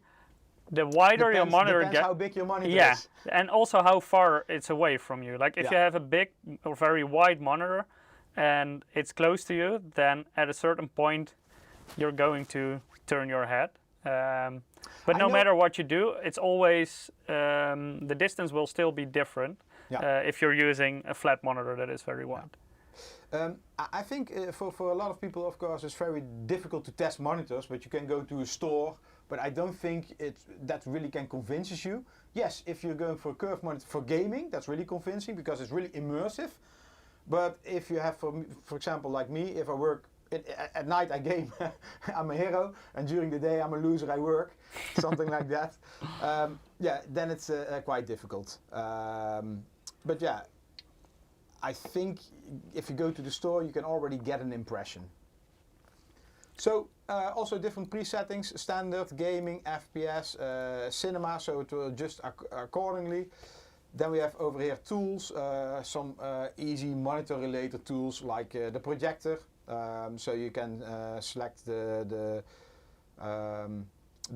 the wider your monitor depends how big your monitor is. And also how far it's away from you. Like if you have a big or very wide monitor and it's close to you, then at a certain point you're going to turn your head. But no matter what you do, it's always, the distance will still be different if you're using a flat monitor that is very wide. I think for a lot of people, of course, it's very difficult to test monitors, but you can go to a store, but I don't think that really can convince you. Yes, if you're going for a curved monitor for gaming, that's really convincing because it's really immersive. But if you have, for example, like me, if I work at night I game, I'm a hero, and during the day I'm a loser, I work, something like that. Then it's quite difficult. But yeah, I think if you go to the store, you can already get an impression. So also different presettings, standard, gaming, FPS, cinema, so it will adjust accordingly. Then we have over here tools, some easy monitor related tools like the projector. So you can select the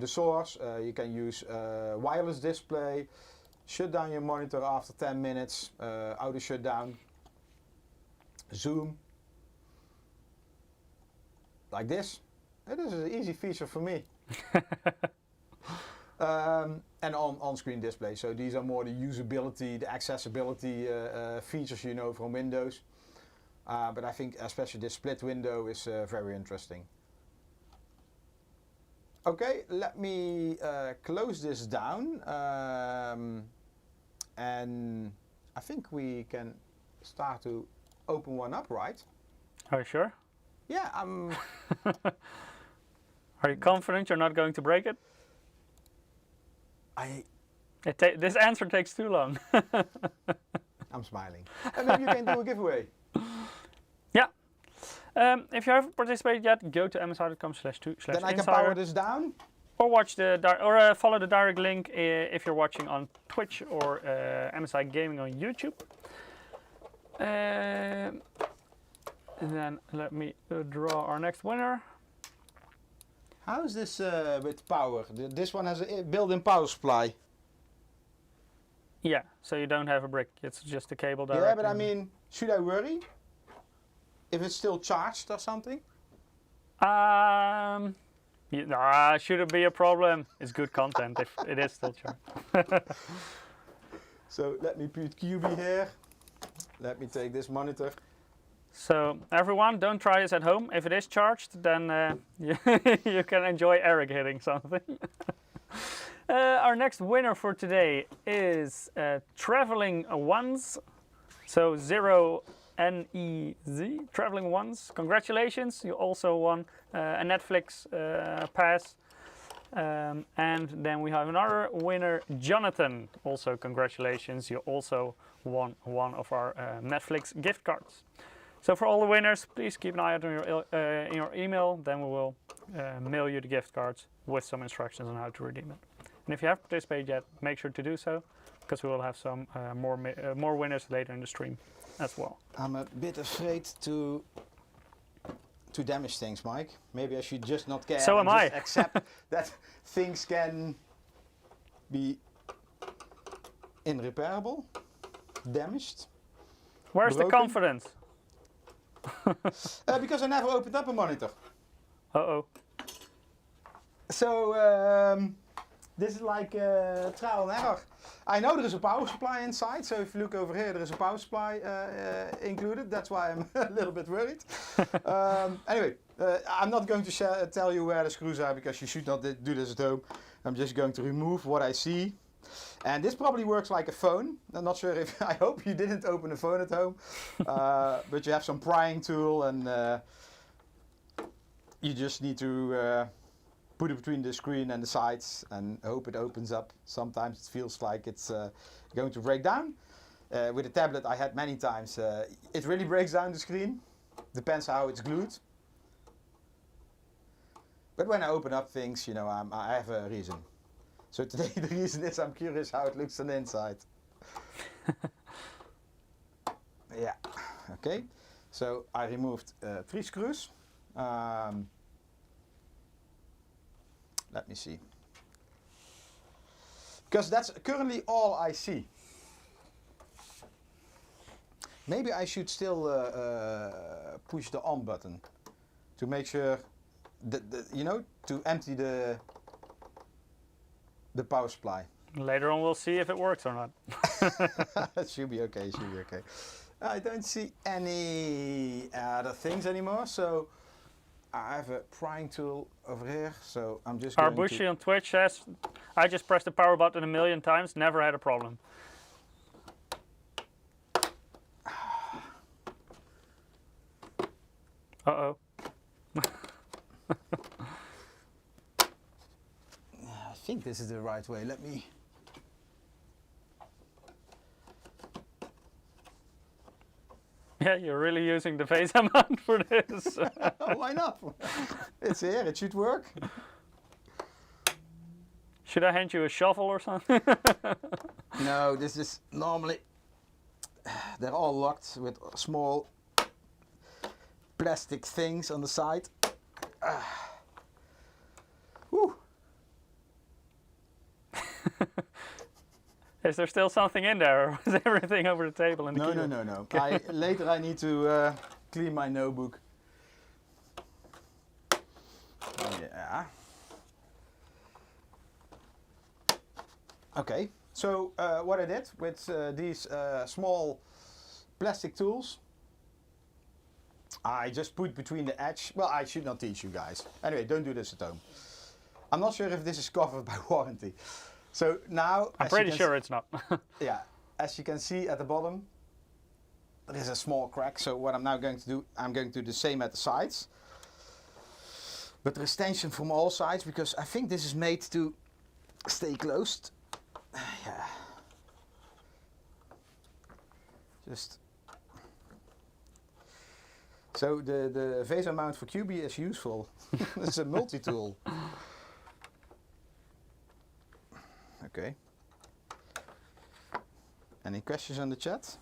source, you can use wireless display, shut down your monitor after 10 minutes, auto shutdown, zoom, like this. This is an easy feature for me. And on-screen display, so these are more the usability, the accessibility features you know from Windows. But I think especially this split window is very interesting. Okay, let me close this down. And I think we can start to open one up, right? Are you sure? Yeah, Are you confident you're not going to break it? This answer takes too long. I'm smiling. And maybe you can do a giveaway. Yeah. If you haven't participated yet, go to msi.com/2/insider. Then I can power this down. Or watch follow the direct link if you're watching on Twitch or MSI Gaming on YouTube. And then let me draw our next winner. How is this with power? This one has a built-in power supply. Yeah, so you don't have a brick. It's just a cable directly. Yeah, but I mean, should I worry if it's still charged or something? Shouldn't be a problem. It's good content if it is still charged. So let me put QB here. Let me take this monitor. So everyone, don't try this at home. If it is charged, then you can enjoy Eric hitting something. Our next winner for today is Traveling Ones. So 0NEZ, Traveling Ones. Congratulations, you also won a Netflix pass. And then we have another winner, Jonathan. Also congratulations, you also won one of our Netflix gift cards. So for all the winners, please keep an eye out on in your email. Then we will mail you the gift cards with some instructions on how to redeem it. And if you haven't participated yet, make sure to do so, because we will have some more winners later in the stream as well. I'm a bit afraid to damage things, Mike. Maybe I should just not care. So am I. Just accept that things can be irreparable, damaged. Where's broken. the confidence? Because I never opened up a monitor. Uh-oh. So this is like trial and error. I know there is a power supply inside, so if you look over here, there is a power supply included. That's why I'm a little bit worried. Anyway, I'm not going to tell you where the screws are because you should not do this at home. I'm just going to remove what I see. And this probably works like a phone. I'm not sure if, I hope you didn't open a phone at home. But you have some prying tool and you just need to put it between the screen and the sides and hope it opens up. Sometimes it feels like it's going to break down. With a tablet I had many times, it really breaks down the screen. Depends how it's glued. But when I open up things, you know, I have a reason. So today the reason is I'm curious how it looks on the inside. Yeah, okay. So I removed 3 screws. Let me see. Because that's currently all I see. Maybe I should still push the on button to make sure that, you know, to empty the power supply. Later on we'll see if it works or not. It should be okay, should be okay. I don't see any other things anymore, so I have a prying tool over here, so I'm just going Arbushi on Twitch says, I just pressed the power button 1,000,000 times, never had a problem. Uh-oh. I think this is the right way. Let me... Yeah, you're really using the VESA mount for this. Why not? It's here, it should work. Should I hand you a shovel or something? No, this is normally... They're all locked with small plastic things on the side. Whew. Is there still something in there, or was everything over the table in the No, keyboard? no. Later I need to clean my notebook. Yeah. Okay, so what I did with these small plastic tools, I just put between the edge. Well, I should not teach you guys. Anyway, don't do this at home. I'm not sure if this is covered by warranty. So now, I'm pretty sure it's not. yeah, as you can see at the bottom, there is a small crack. So what I'm now going to do, I'm going to do the same at the sides. But there is tension from all sides because I think this is made to stay closed. Yeah. Just. So the VESA mount for QB is useful. It's a multi-tool. Okay. Any questions on the chat?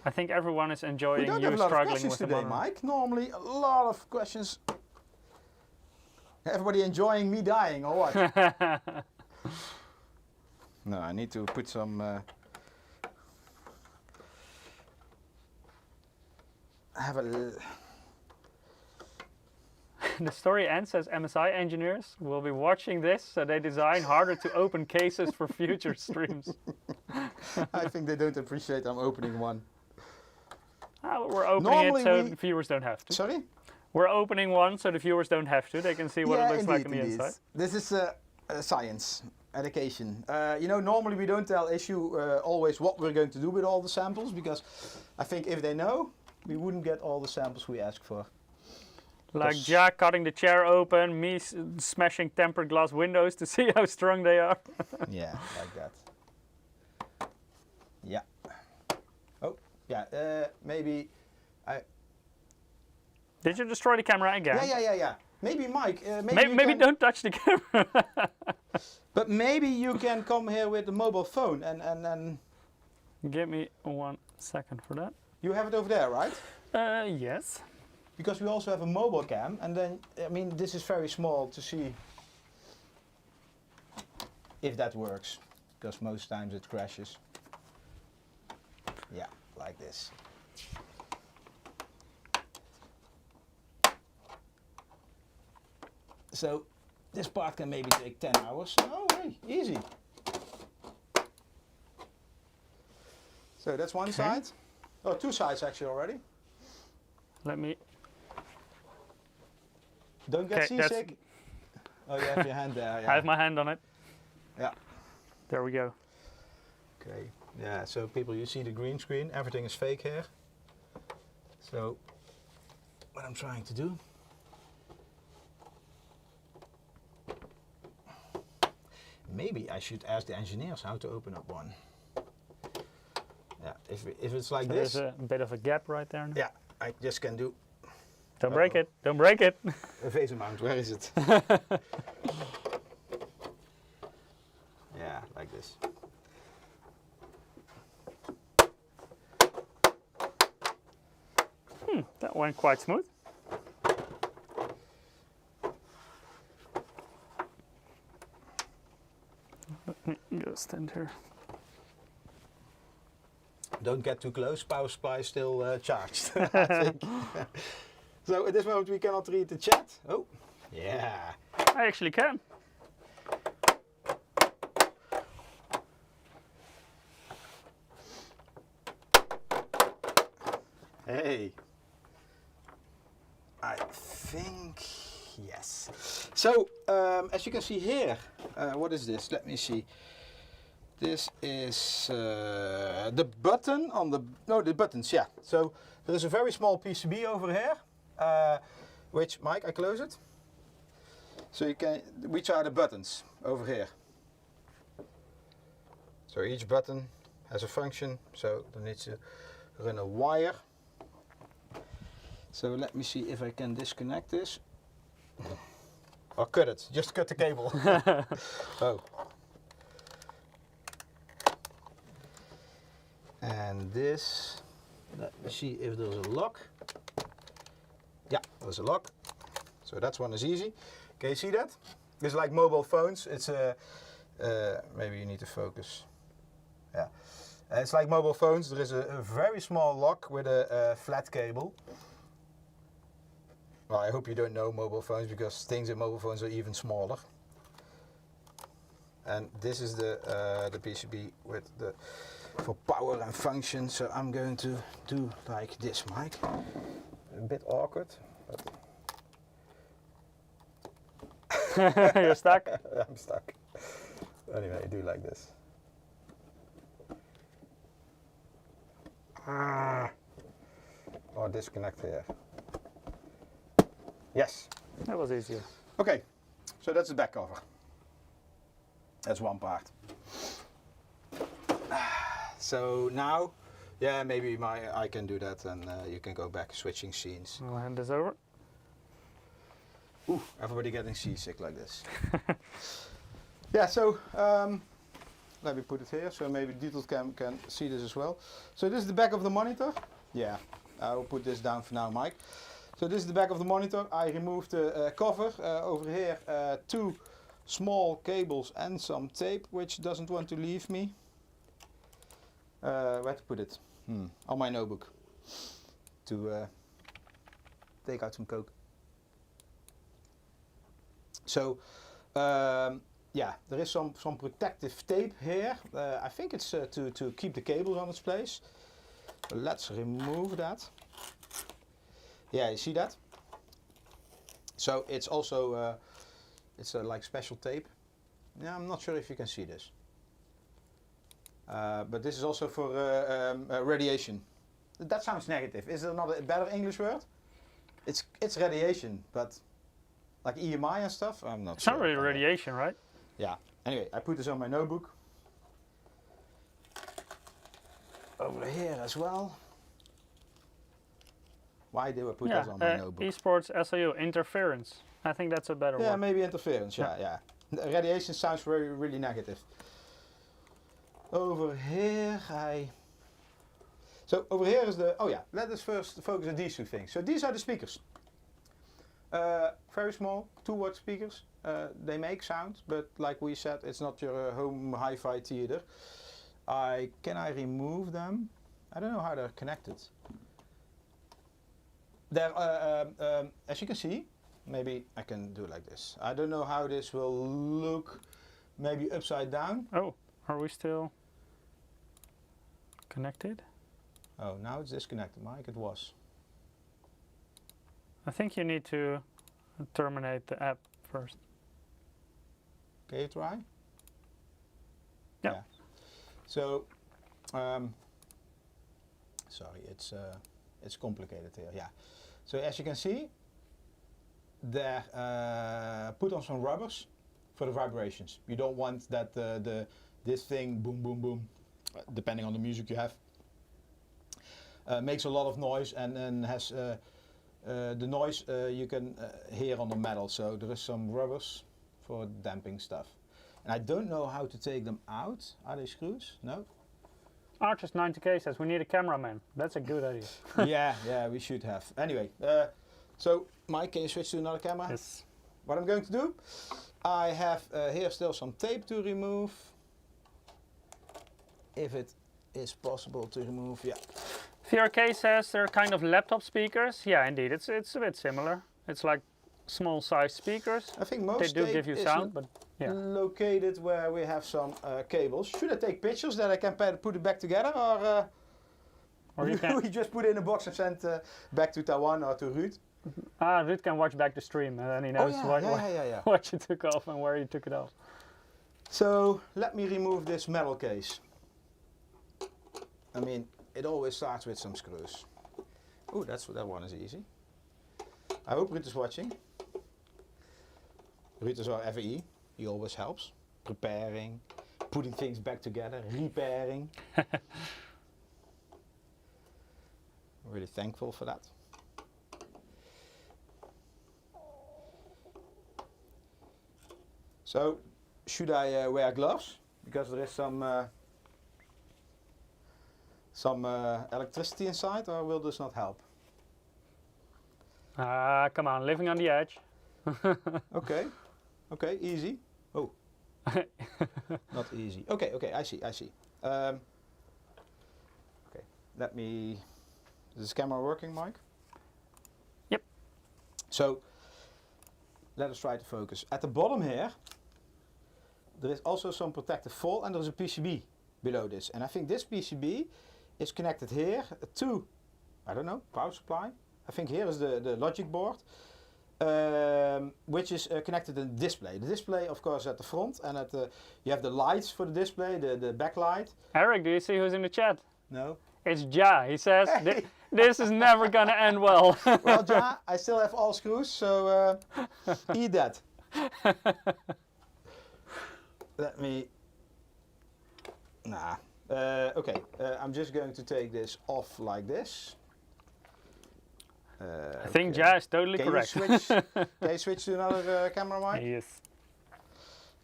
I think everyone is enjoying We don't you have a lot of struggling questions with the today, monitor. Mike. Normally a lot of questions. Everybody enjoying me dying or what? No, I need to put some... have a... The story ends as MSI engineers will be watching this, so they design harder to open cases for future streams. I think they don't appreciate I'm opening one. We're opening Normally it so we- the viewers don't have to. Sorry? We're opening one so the viewers don't have to. They can see what it looks like on the inside. This is science, education. You know, normally we don't tell issue always what we're going to do with all the samples, because I think if they know, we wouldn't get all the samples we ask for. Like Jack cutting the chair open, me smashing tempered glass windows to see how strong they are. Yeah, like that. Yeah. Oh, yeah, maybe I... Did you destroy the camera again? Yeah. Maybe Mike, Maybe don't touch the camera. But maybe you can come here with the mobile phone and Give me 1 second for that. you have it over there, right? Yes. Because we also have a mobile cam, and then, I mean, this is very small to see if that works, because most times it crashes. Yeah, like this. So, this part can maybe take 10 hours. Oh, hey, easy. So that's one side. Oh, 2 sides actually already. Let me. Don't get Okay, that's- seasick. Oh, you have your hand there. Yeah. I have my hand on it. Yeah. There we go. Okay. Yeah. So people, you see the green screen. Everything is fake here. So what I'm trying to do. Maybe I should ask the engineers how to open up one. Yeah. If it's like So this. there's a bit of a gap right there. Now. Yeah. I just can do Don't break it. Don't break it. a VESA mount. Where is it? this. That went quite smooth. Let me go stand here. Don't get too close, power supply is still charged, I think. So at this moment we cannot read the chat. Oh, yeah. I actually can. Hey. I think, yes. So, as you can see here, what is this? Let me see. This is the button on the, no, the buttons, yeah. So there is a very small PCB over here, which, Mike, I close it. So you can, which are the buttons over here. So each button has a function, so there needs to run a wire. So let me see if I can disconnect this. Or cut it, just cut the cable. Oh. And this, let me see if there's a lock. Yeah, there's a lock. So that one is easy. Can you see that? It's like mobile phones. It's a, maybe you need to focus. Yeah, it's like mobile phones. There is a very small lock with a flat cable. Well, I hope you don't know mobile phones because things in mobile phones are even smaller. And this is the PCB with the for power and function. So I'm going to do like this, Mike. A bit awkward. But You're stuck? I'm stuck. Anyway, I do like this. Or disconnect here. Yes. That was easier. Okay, so that's the back cover. That's one part. So now, yeah, maybe I can do that and you can go back switching scenes. I'll hand this over. Ooh, everybody getting seasick like this. Yeah, so let me put it here so maybe Dieter can see this as well. So this is the back of the monitor. Yeah, I'll put this down for now, Mike. So this is the back of the monitor. I removed the cover. Over here, two small cables and some tape, which doesn't want to leave me. Where to put it? On my notebook. To take out some coke. So, yeah, there is some protective tape here. I think it's to keep the cables on its place. Let's remove that. Yeah, you see that? So it's also it's like special tape. Yeah, I'm not sure if you can see this. But this is also for radiation. That sounds negative. Is there not a better English word? It's radiation, but like EMI and stuff. I'm not. It's sure. not really radiation, right? Yeah. Anyway, I put this on my notebook. Over here as well. Why do I put this on my notebook? Esports SIU, interference. I think that's a better word. Yeah, maybe interference. Yeah. Radiation sounds really negative. Over here, So over here is the. Oh yeah. Let us first focus on these two things. So these are the speakers. Very small, 2-watt speakers. They make sound, but like we said, it's not your home hi-fi theater. Can I remove them? I don't know how they're connected. They're, as you can see, maybe I can do like this. I don't know how this will look, maybe upside down. Oh, are we still connected? Oh, now it's disconnected, Mike, it was. I think you need to terminate the app first. Can you try? Yeah. So, sorry, it's complicated here. Yeah. So as you can see, they're put on some rubbers for the vibrations. You don't want that this thing boom boom boom, depending on the music you have, makes a lot of noise and then has the noise you can hear on the metal. So there is some rubbers for damping stuff. And I don't know how to take them out. Are they screws? No? Artist 90K says we need a cameraman. That's a good idea. yeah, we should have. Anyway, so Mike, can you switch to another camera? Yes. What I'm going to do, I have here still some tape to remove. If it is possible to remove, yeah. VRK says they're kind of laptop speakers. Yeah, indeed, it's a bit similar. It's like small size speakers. I think most they do tape give you is sound, but yeah. located where we have some cables. Should I take pictures that I can put it back together, or you can. we just put it in a box and send back to Taiwan or to Ruud? Ruud can watch back the stream and then he knows what you took off and where you took it off. So let me remove this metal case. I mean, it always starts with some screws. Oh, that one is easy. I hope Ruud is watching. Ruud is our FAE. He always helps. Preparing, putting things back together, repairing. Really thankful for that. So, should I wear gloves? Because there is some electricity inside, or will this not help? Come on, living on the edge. Okay, easy. Oh, not easy. Okay, I see. Okay, let me. Is this camera working, Mike? Yep. So, let us try to focus. At the bottom here, there is also some protective foil, and there is a PCB below this. And I think this PCB is connected here to, I don't know, power supply. I think here is the logic board, which is connected to the display. The display, of course, at the front, and you have the lights for the display, the backlight. Eric, do you see who's in the chat? No. It's Ja. He says, this is never gonna end well. Well, Ja, I still have all screws, so eat that. Let me. Okay, I'm just going to take this off like this. I think Ja is totally correct. Can you switch to another camera, Mike? Yes.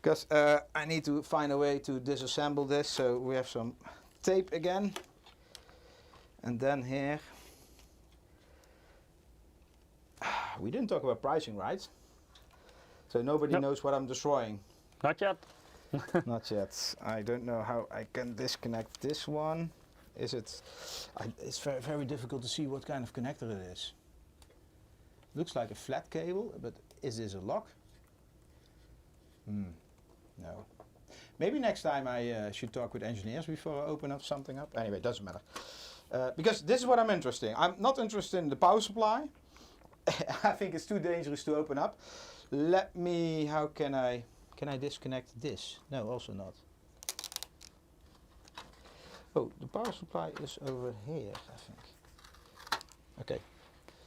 Because I need to find a way to disassemble this, so we have some tape again. And then here, we didn't talk about pricing, right? So nobody knows what I'm destroying. Not yet. Not yet. I don't know how I can disconnect this one. Is it? It's very, very difficult to see what kind of connector it is. Looks like a flat cable, but is this a lock? No. Maybe next time I should talk with engineers before I open up something up. Anyway, it doesn't matter. Because this is what I'm interested in. I'm not interested in the power supply. I think it's too dangerous to open up. Let me, how can I disconnect this? No, also not. Oh, the power supply is over here, I think. Okay.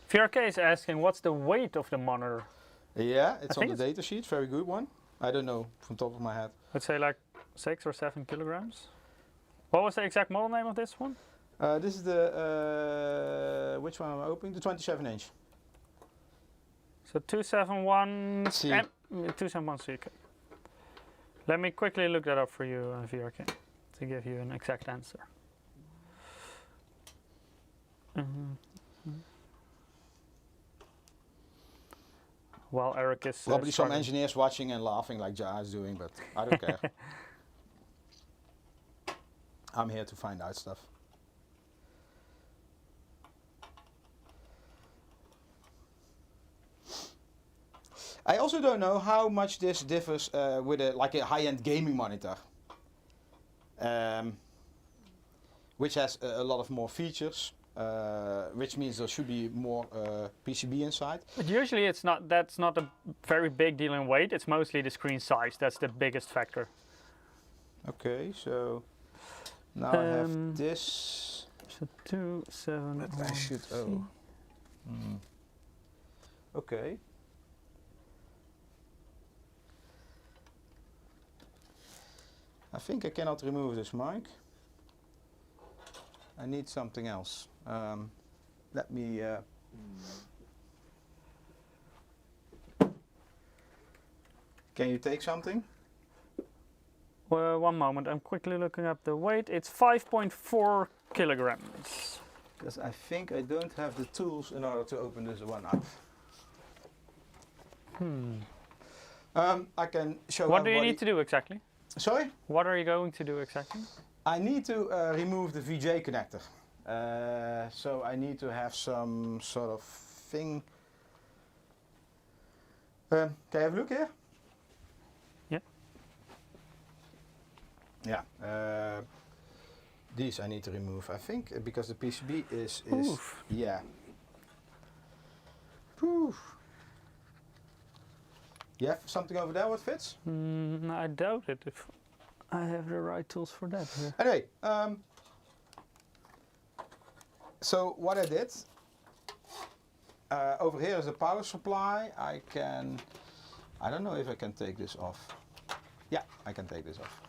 VRK is asking, what's the weight of the monitor? Yeah, it's on the data sheet. Very good one. I don't know from top of my head. Let's say like 6 or 7 kilograms. What was the exact model name of this one? This is the, which one am I opening? The 27-inch. So 271C. 271C. Okay. Let me quickly look that up for you, VRK, to give you an exact answer. While Eric is probably some engineers watching and laughing like Ja is doing, but I don't care. I'm here to find out stuff. I also don't know how much this differs with a high-end gaming monitor, which has a lot of more features, which means there should be more PCB inside. But usually that's not a very big deal in weight. It's mostly the screen size. That's the biggest factor. Okay, so now I have this. So 271. But I should. Okay. I think I cannot remove this mic. I need something else. Let me. Can you take something? Well, one moment, I'm quickly looking up the weight. It's 5.4 kilograms. Because I think I don't have the tools in order to open this one up. I can show What do you everybody- need to do exactly? Sorry? What are you going to do exactly? I need to remove the VJ connector. So I need to have some sort of thing. Can you have a look here? Yeah. Yeah. These I need to remove, I think, because the PCB is Oof. yeah. Oof. You have something over there what fits? I doubt it if I have the right tools for that here. Anyway, so what I did, over here is the power supply. I don't know if I can take this off. Yeah, I can take this off.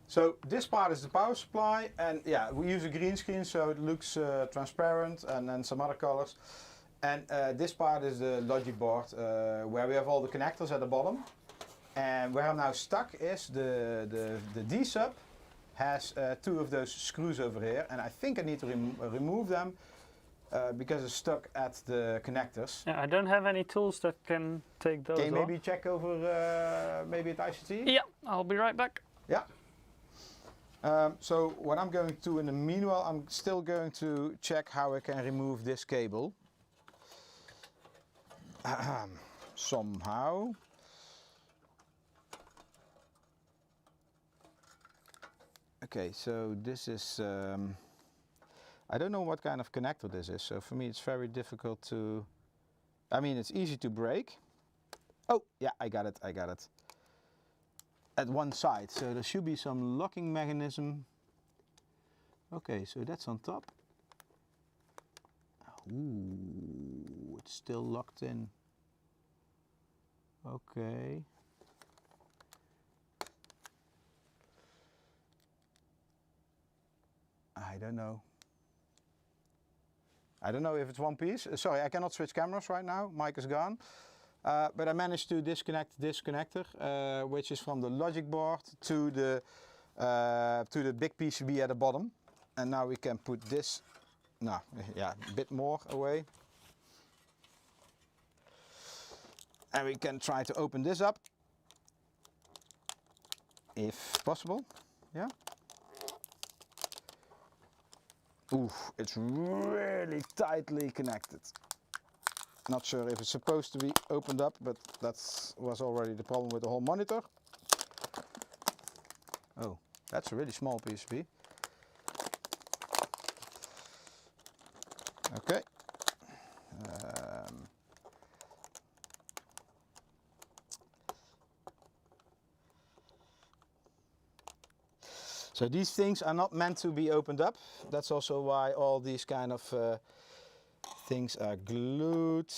So this part is the power supply, and yeah, we use a green screen so it looks transparent, and then some other colors. And this part is the logic board where we have all the connectors at the bottom. And where I'm now stuck is the D-sub has two of those screws over here, and I think I need to remove them because it's stuck at the connectors. Yeah, I don't have any tools that can take those Can you off. maybe check over maybe at ICT? Yeah, I'll be right back. Yeah. So what I'm going to do in the meanwhile, I'm still going to check how I can remove this cable. Somehow. Okay, so this is, I don't know what kind of connector this is, so for me it's very difficult to, I mean it's easy to break. Oh, yeah, I got it. At one side, so there should be some locking mechanism. Okay, so that's on top. Ooh, it's still locked in. Okay. I don't know. I don't know if it's one piece. Sorry, I cannot switch cameras right now. Mic is gone. But I managed to disconnect this connector, which is from the logic board to the big PCB at the bottom. And now we can put this, a bit more away. And we can try to open this up, if possible. Yeah. Oof, it's really tightly connected. Not sure if it's supposed to be opened up, but that was already the problem with the whole monitor. Oh, that's a really small PCB. Okay. So these things are not meant to be opened up. That's also why all these kind of things are glued.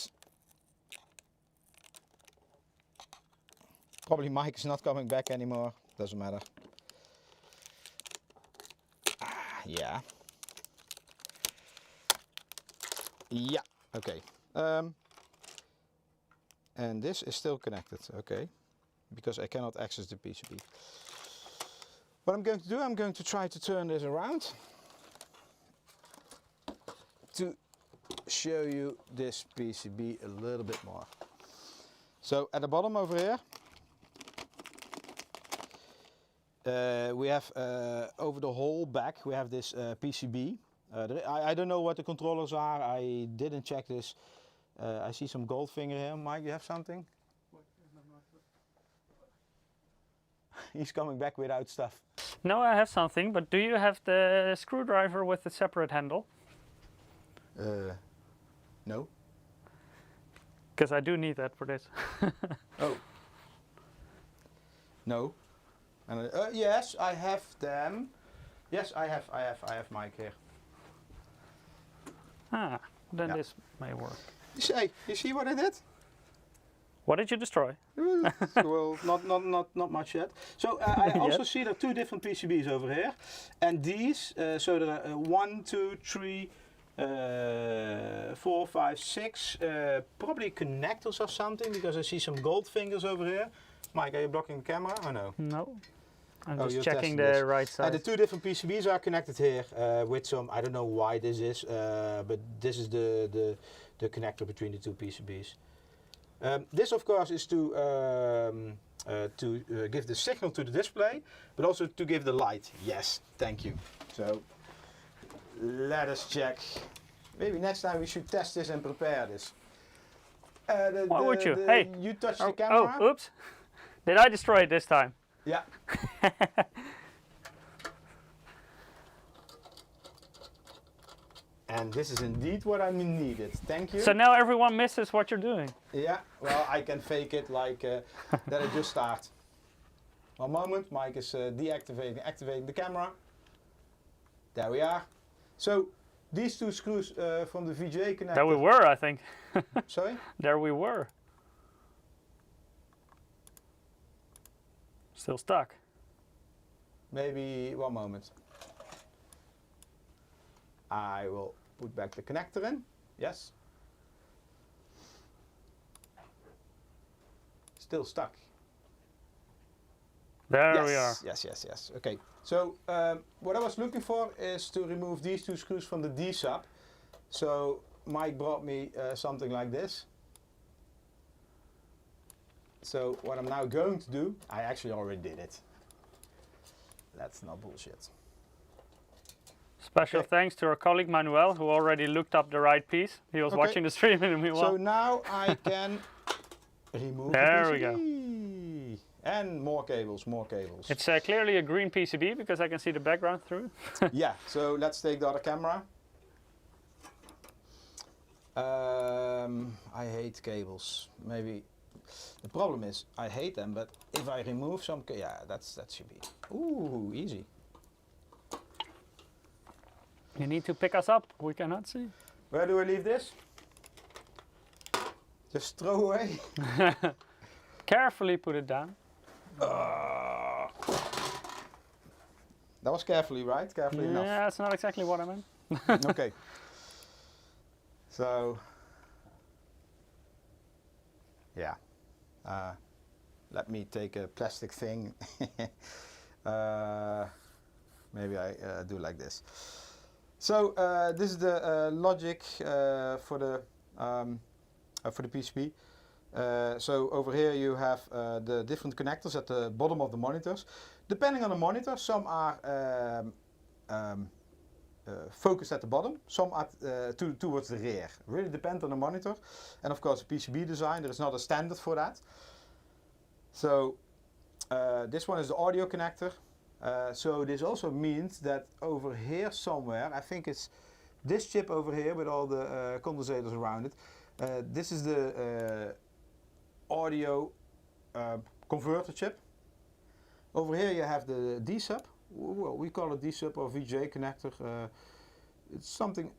Probably Mike is not coming back anymore. Doesn't matter. Yeah. Yeah. Okay. And this is still connected. Okay. Because I cannot access the PCB. What I'm going to do, I'm going to try to turn this around to show you this PCB a little bit more. So at the bottom over here, we have over the whole back, we have this PCB. I don't know what the controllers are, I didn't check this. I see some gold finger here. Mike, you have something? He's coming back without stuff. No, I have something, but do you have the screwdriver with the separate handle? No. Because I do need that for this. Oh. No. And yes, I have them. Yes, I have Mike here. Ah, then Yeah. this may work. Hey, you see what I did? What did you destroy? Well, not much yet. So I also see there are two different PCBs over here, and these. So there are 1, 2, 3, 4, 5, 6, probably connectors or something, because I see some gold fingers over here. Mike, are you blocking the camera or no? No. I'm Oh, just you're checking testing the this. right side. And the two different PCBs are connected here with some, I don't know why this is, but this is the connector between the two PCBs. This of course is to give the signal to the display, but also to give the light. Yes, thank you. So let us check. Maybe next time we should test this and prepare this. Why would you? Hey! You touched the camera. Oh, oops. Did I destroy it this time? Yeah. And this is indeed what I needed. Thank you. So now everyone misses what you're doing. Yeah, well, I can fake it like that I just start. One moment, Mike is activating the camera. There we are. So these two screws from the VGA connector. There we were, I think. Sorry? There we were. Still stuck. Maybe one moment. I will put back the connector in. Yes. Still stuck. There yes, we are. Yes. Okay. So what I was looking for is to remove these two screws from the D-sub. So Mike brought me something like this. So what I'm now going to do, I actually already did it. That's not bullshit. Special thanks to our colleague Manuel, who already looked up the right piece. He was watching the stream in the meanwhile. So now I can remove there the PCB. We go. And more cables, more cables. It's clearly a green PCB because I can see the background through. Yeah, so let's take the other camera. I hate cables. Maybe the problem is I hate them, but if I remove some, yeah, that should be. Ooh, easy. You need to pick us up. We cannot see. Where do I leave this? Just throw away. Carefully put it down. That was carefully, right? Carefully enough. Yeah, that's not exactly what I meant. Okay. So, yeah. Let me take a plastic thing. Maybe I do like this. So this is the logic for the PCB. So over here you have the different connectors at the bottom of the monitors. Depending on the monitor, some are focused at the bottom, some are towards the rear. Really depends on the monitor. And of course the PCB design, there is not a standard for that. So this one is the audio connector. So this also means that over here somewhere, I think it's this chip over here with all the condensators around it. This is the audio converter chip. Over here you have the D-sub. Well, we call it D-sub or VGA connector. It's something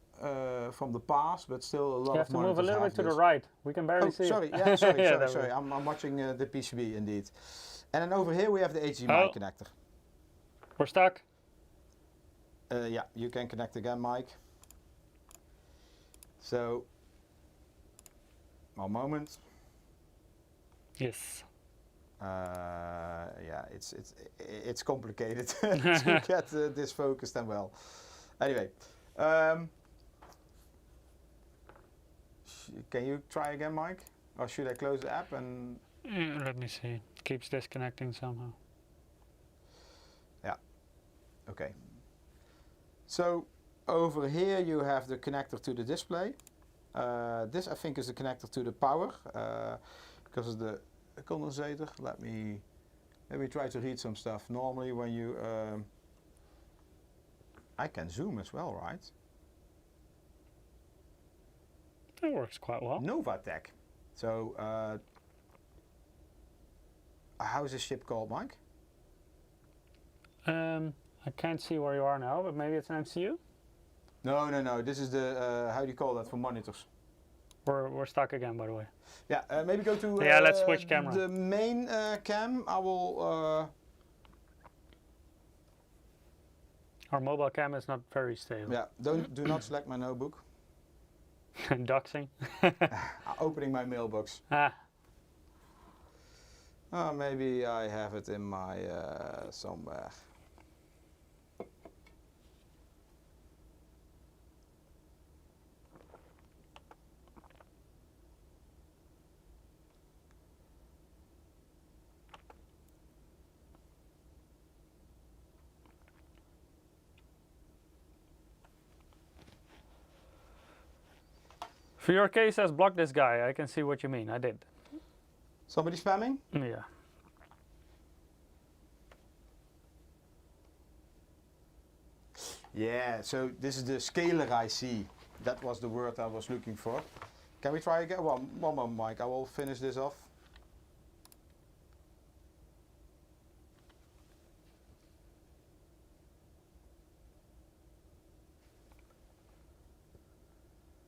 from the past, but still a lot of monitors. You have to move a little bit to the right. We can barely see. Sorry, it. yeah, sorry. I'm watching the PCB indeed. And then over here we have the HDMI connector. We're stuck. Yeah, you can connect again, Mike. So, one moment. Yes. Yeah, it's complicated to get this focused and well. Anyway, can you try again, Mike? Or should I close the app and? Yeah, let me see. It keeps disconnecting somehow. Yeah. Okay. So over here you have the connector to the display. This I think is the connector to the power because of the condensator. Let me try to read some stuff. Normally when you I can zoom as well, right? That works quite well. Novatech. So how is this chip called, Mike? I can't see where you are now, but maybe it's an MCU? No. This is the, how do you call that for monitors? We're stuck again, by the way. Yeah, maybe go to yeah, let's switch camera. The main cam. I will... Our mobile camera is not very stable. Yeah, do not select my notebook. Doxing. Opening my mailbox. Oh, maybe I have it in my somewhere. For your case, says block this guy. I can see what you mean. I did. Somebody spamming? Yeah. Yeah, so this is the scalar IC. That was the word I was looking for. Can we try again? One more, Mike. I will finish this off.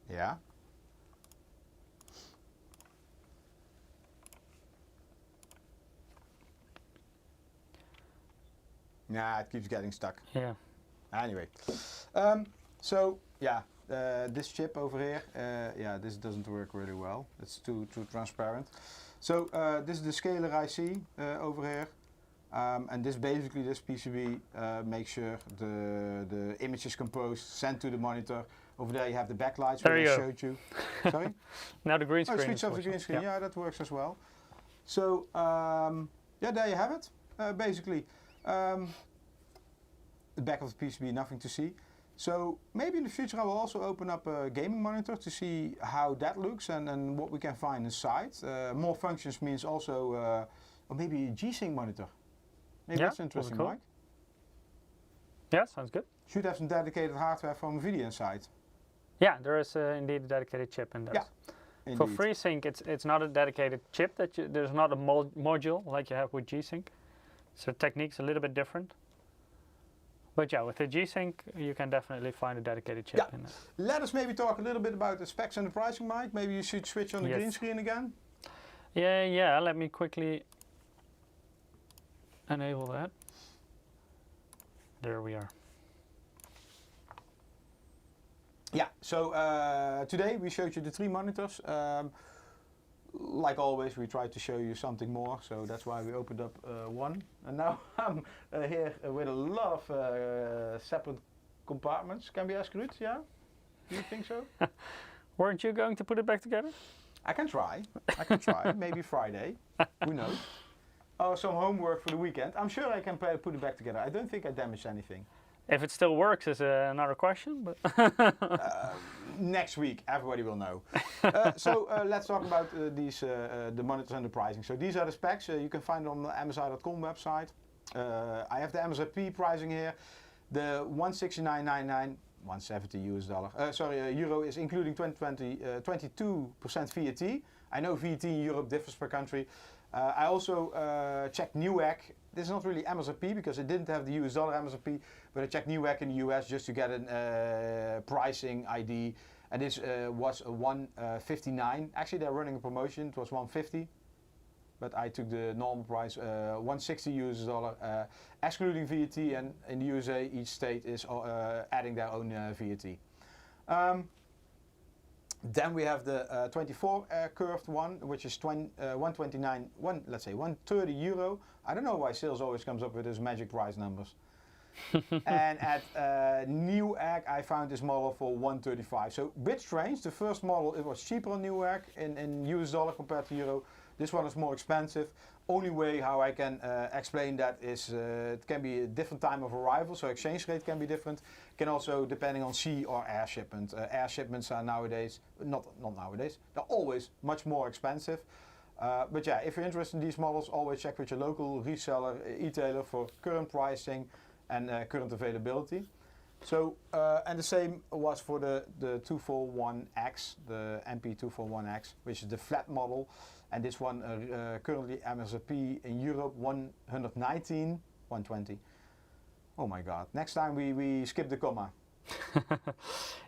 Yeah. Nah, it keeps getting stuck. Yeah. Anyway, so yeah, this chip over here, yeah, this doesn't work really well. It's too transparent. So this is the scalar IC over here, and this PCB makes sure the image is composed, sent to the monitor. Over there you have the backlights There which you I go. showed you. Sorry? Now the green screen. Switch off the green screen. Yeah. Yeah, that works as well. So yeah, there you have it. Basically. The back of the PCB, nothing to see. So maybe in the future I will also open up a gaming monitor to see how that looks and what we can find inside. More functions means also, or maybe a G-Sync monitor. Maybe Yeah, that's interesting, cool. Mike. Yeah, sounds good. Should have some dedicated hardware from NVIDIA inside. Yeah, there is indeed a dedicated chip in there. Yeah, For indeed. FreeSync, it's not a dedicated chip. There's not a module like you have with G-Sync. So the technique's a little bit different. But yeah, with the G-Sync, you can definitely find a dedicated chip in there. Let us maybe talk a little bit about the specs and the pricing, Mike. Maybe you should switch on the green screen again. Yeah, let me quickly enable that. There we are. Yeah, so today we showed you the 3 monitors. Like always, we try to show you something more, so that's why we opened up one. And now I'm here with a lot of separate compartments. Can we ask Ruud? Yeah? Do you think so? Weren't you going to put it back together? I can try. Maybe Friday. Who knows? Oh, some homework for the weekend. I'm sure I can put it back together. I don't think I damaged anything. If it still works is another question, but next week everybody will know. So let's talk about the monitors and the pricing. So these are the specs. You can find them on the MSI.com website. I have the MSRP pricing here. The 169.99, 170 US dollar. Euro is including 22% VAT. I know VAT in Europe differs per country. I also checked NUAC. This is not really MSRP because it didn't have the US dollar MSRP, but I checked NUAC in the US just to get a pricing ID, and this was a 159. Actually, they're running a promotion. It was 150, but I took the normal price, 160 US dollar, excluding VAT. And in the USA, each state is adding their own VAT. Then we have the 24 curved one, which is 129, let's say 130 euro. I don't know why sales always comes up with those magic price numbers. And at NUAC, I found this model for 135. So a bit strange. The first model, it was cheaper on NUAC in US dollar compared to euro. This one is more expensive. Only way how I can explain that is it can be a different time of arrival, so exchange rate can be different. Can also depending on sea or air shipment. Air shipments are nowadays, not nowadays, they're always much more expensive. But yeah, if you're interested in these models, always check with your local reseller, e-tailer for current pricing and current availability. So, and the same was for the 241X, the MP241X, which is the flat model. And this one currently MSRP in Europe 119, 120. Oh my God! Next time we skip the comma.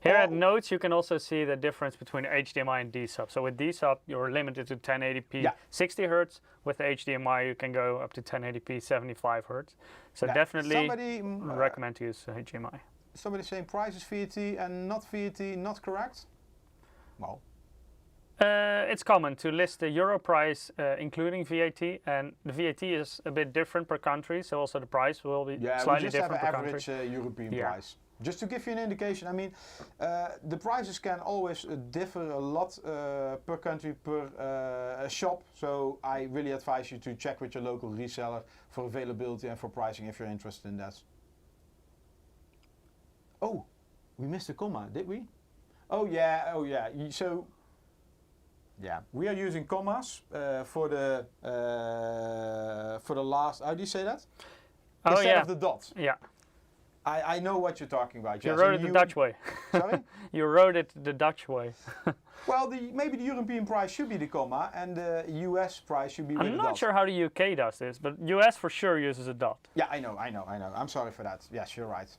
Here at notes, you can also see the difference between HDMI and D-sub. So with D-sub, you're limited to 1080p 60 Hertz. With HDMI, you can go up to 1080p 75 Hertz. So definitely recommend to use HDMI. Somebody saying price is VAT and not VAT, not correct? Well. It's common to list the euro price including VAT, and the VAT is a bit different per country, so also the price will be slightly different per country. We just have an average European price. Just to give you an indication, I mean, the prices can always differ a lot per country, per shop, so I really advise you to check with your local reseller for availability and for pricing if you're interested in that. Oh, we missed a comma, did we? Oh yeah, so yeah, we are using commas for the last. How do you say that? Instead of the dot. Yeah. I know what you're talking about. You wrote it the Dutch way. Sorry? You wrote it the Dutch way. Well, maybe the European price should be the comma, and the US price should be with the dot. I'm not sure how the UK does this, but US for sure uses a dot. Yeah, I know. I'm sorry for that. Yes, you're right.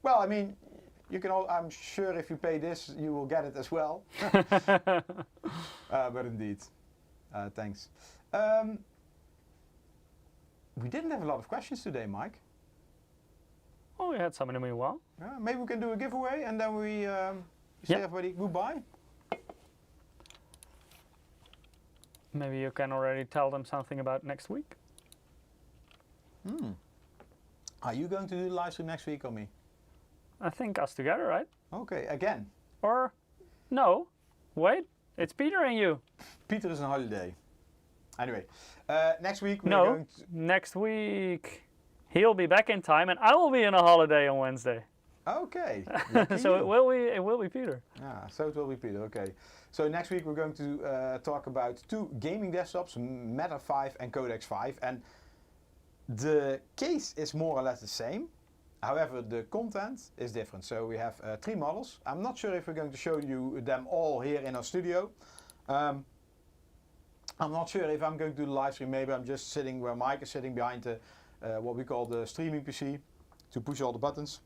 Well, I mean, you can all, I'm sure if you pay this, you will get it as well. But indeed, thanks. We didn't have a lot of questions today, Mike. Oh, we had some in the meanwhile. Maybe we can do a giveaway and then we say everybody goodbye. Maybe you can already tell them something about next week. Are you going to do the live stream next week or me? I think us together, right? Okay, again. Or, no, wait, it's Peter and you. Peter is on holiday. Anyway, next week we're going to... next week he'll be back in time and I will be on a holiday on Wednesday. Okay. So it will be Peter. So it will be Peter, okay. So next week we're going to talk about two gaming desktops, Matter 5 and Codex 5. And the case is more or less the same. However, the content is different. So we have 3 models. I'm not sure if we're going to show you them all here in our studio. I'm not sure if I'm going to do the live stream. Maybe I'm just sitting where Mike is sitting behind the what we call the streaming PC to push all the buttons.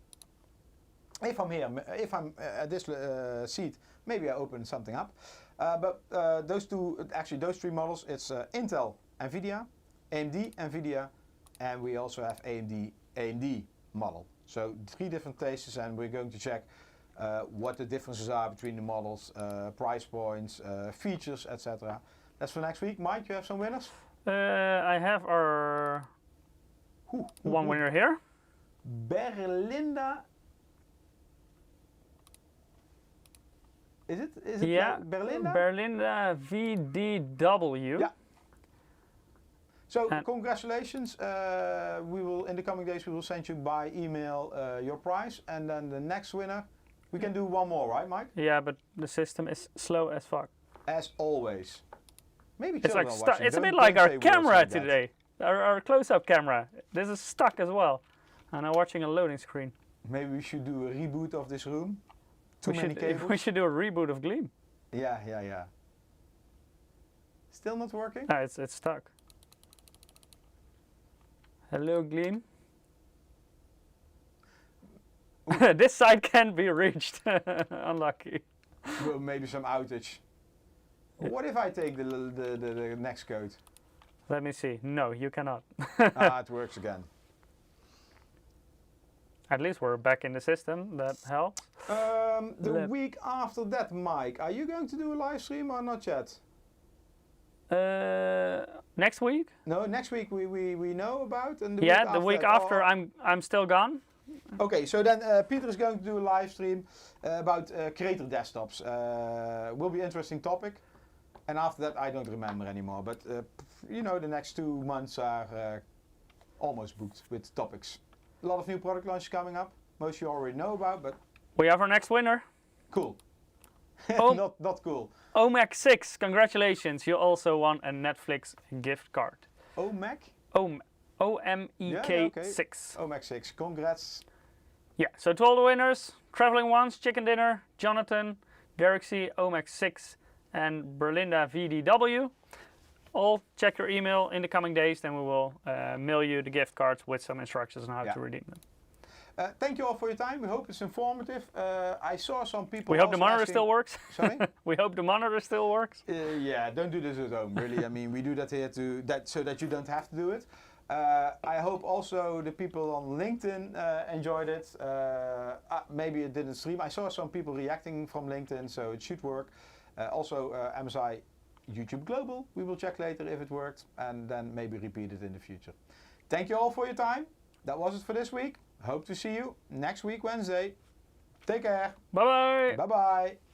If I'm here, if I'm at this seat, maybe I open something up. But those 3 models, it's Intel, NVIDIA, AMD, NVIDIA, and we also have AMD model. So 3 different tastes, and we're going to check what the differences are between the models, price points, features, etc. That's for next week. Mike, you have some winners? I have our one winner here. Berlinda. Is it like Berlinda? Berlinda VDW. Yeah. So congratulations. We will in the coming days we will send you by email your prize, and then the next winner we can do one more, right, Mike? Yeah, but the system is slow as fuck. As always. Maybe it's like stuck. It's a bit like our camera today. Our close-up camera. This is stuck as well, and I'm watching a loading screen. Maybe we should do a reboot of this room. Too many cables. We should do a reboot of Gleam. Yeah. Still not working? No, it's stuck. Hello, Gleam. This side can't be reached. Unlucky. Well, maybe some outage. What if I take the next code? Let me see. No, you cannot. It works again. At least we're back in the system. That helps. The week after that, Mike, are you going to do a live stream or not yet? Next week? No, next week we know about. And the week after I'm still gone. Okay, so then Peter is going to do a live stream about creator desktops. Will be an interesting topic. And after that, I don't remember anymore. But you know, the next 2 months are almost booked with topics. A lot of new product launches coming up. Most you already know about, but we have our next winner. Cool. Not cool. OMAC 6, congratulations! You also won a Netflix gift card. OMAC? OMEK 6. OMAC 6, congrats. Yeah, so to all the winners, Traveling Ones, Chicken Dinner, Jonathan, Derek C, OMAC 6, and Berlinda VDW. All check your email in the coming days, then we will mail you the gift cards with some instructions on how to redeem them. Thank you all for your time. We hope it's informative. I saw some people. We hope the also monitor asking- still works. Sorry? We hope the monitor still works. Yeah, don't do this at home, really. I mean, we do that here so that you don't have to do it. I hope also the people on LinkedIn enjoyed it. Maybe it didn't stream. I saw some people reacting from LinkedIn, so it should work. Also, MSI YouTube Global, we will check later if it worked, and then maybe repeat it in the future. Thank you all for your time. That was it for this week. Hope to see you next week, Wednesday. Take care. Bye bye. Bye-bye.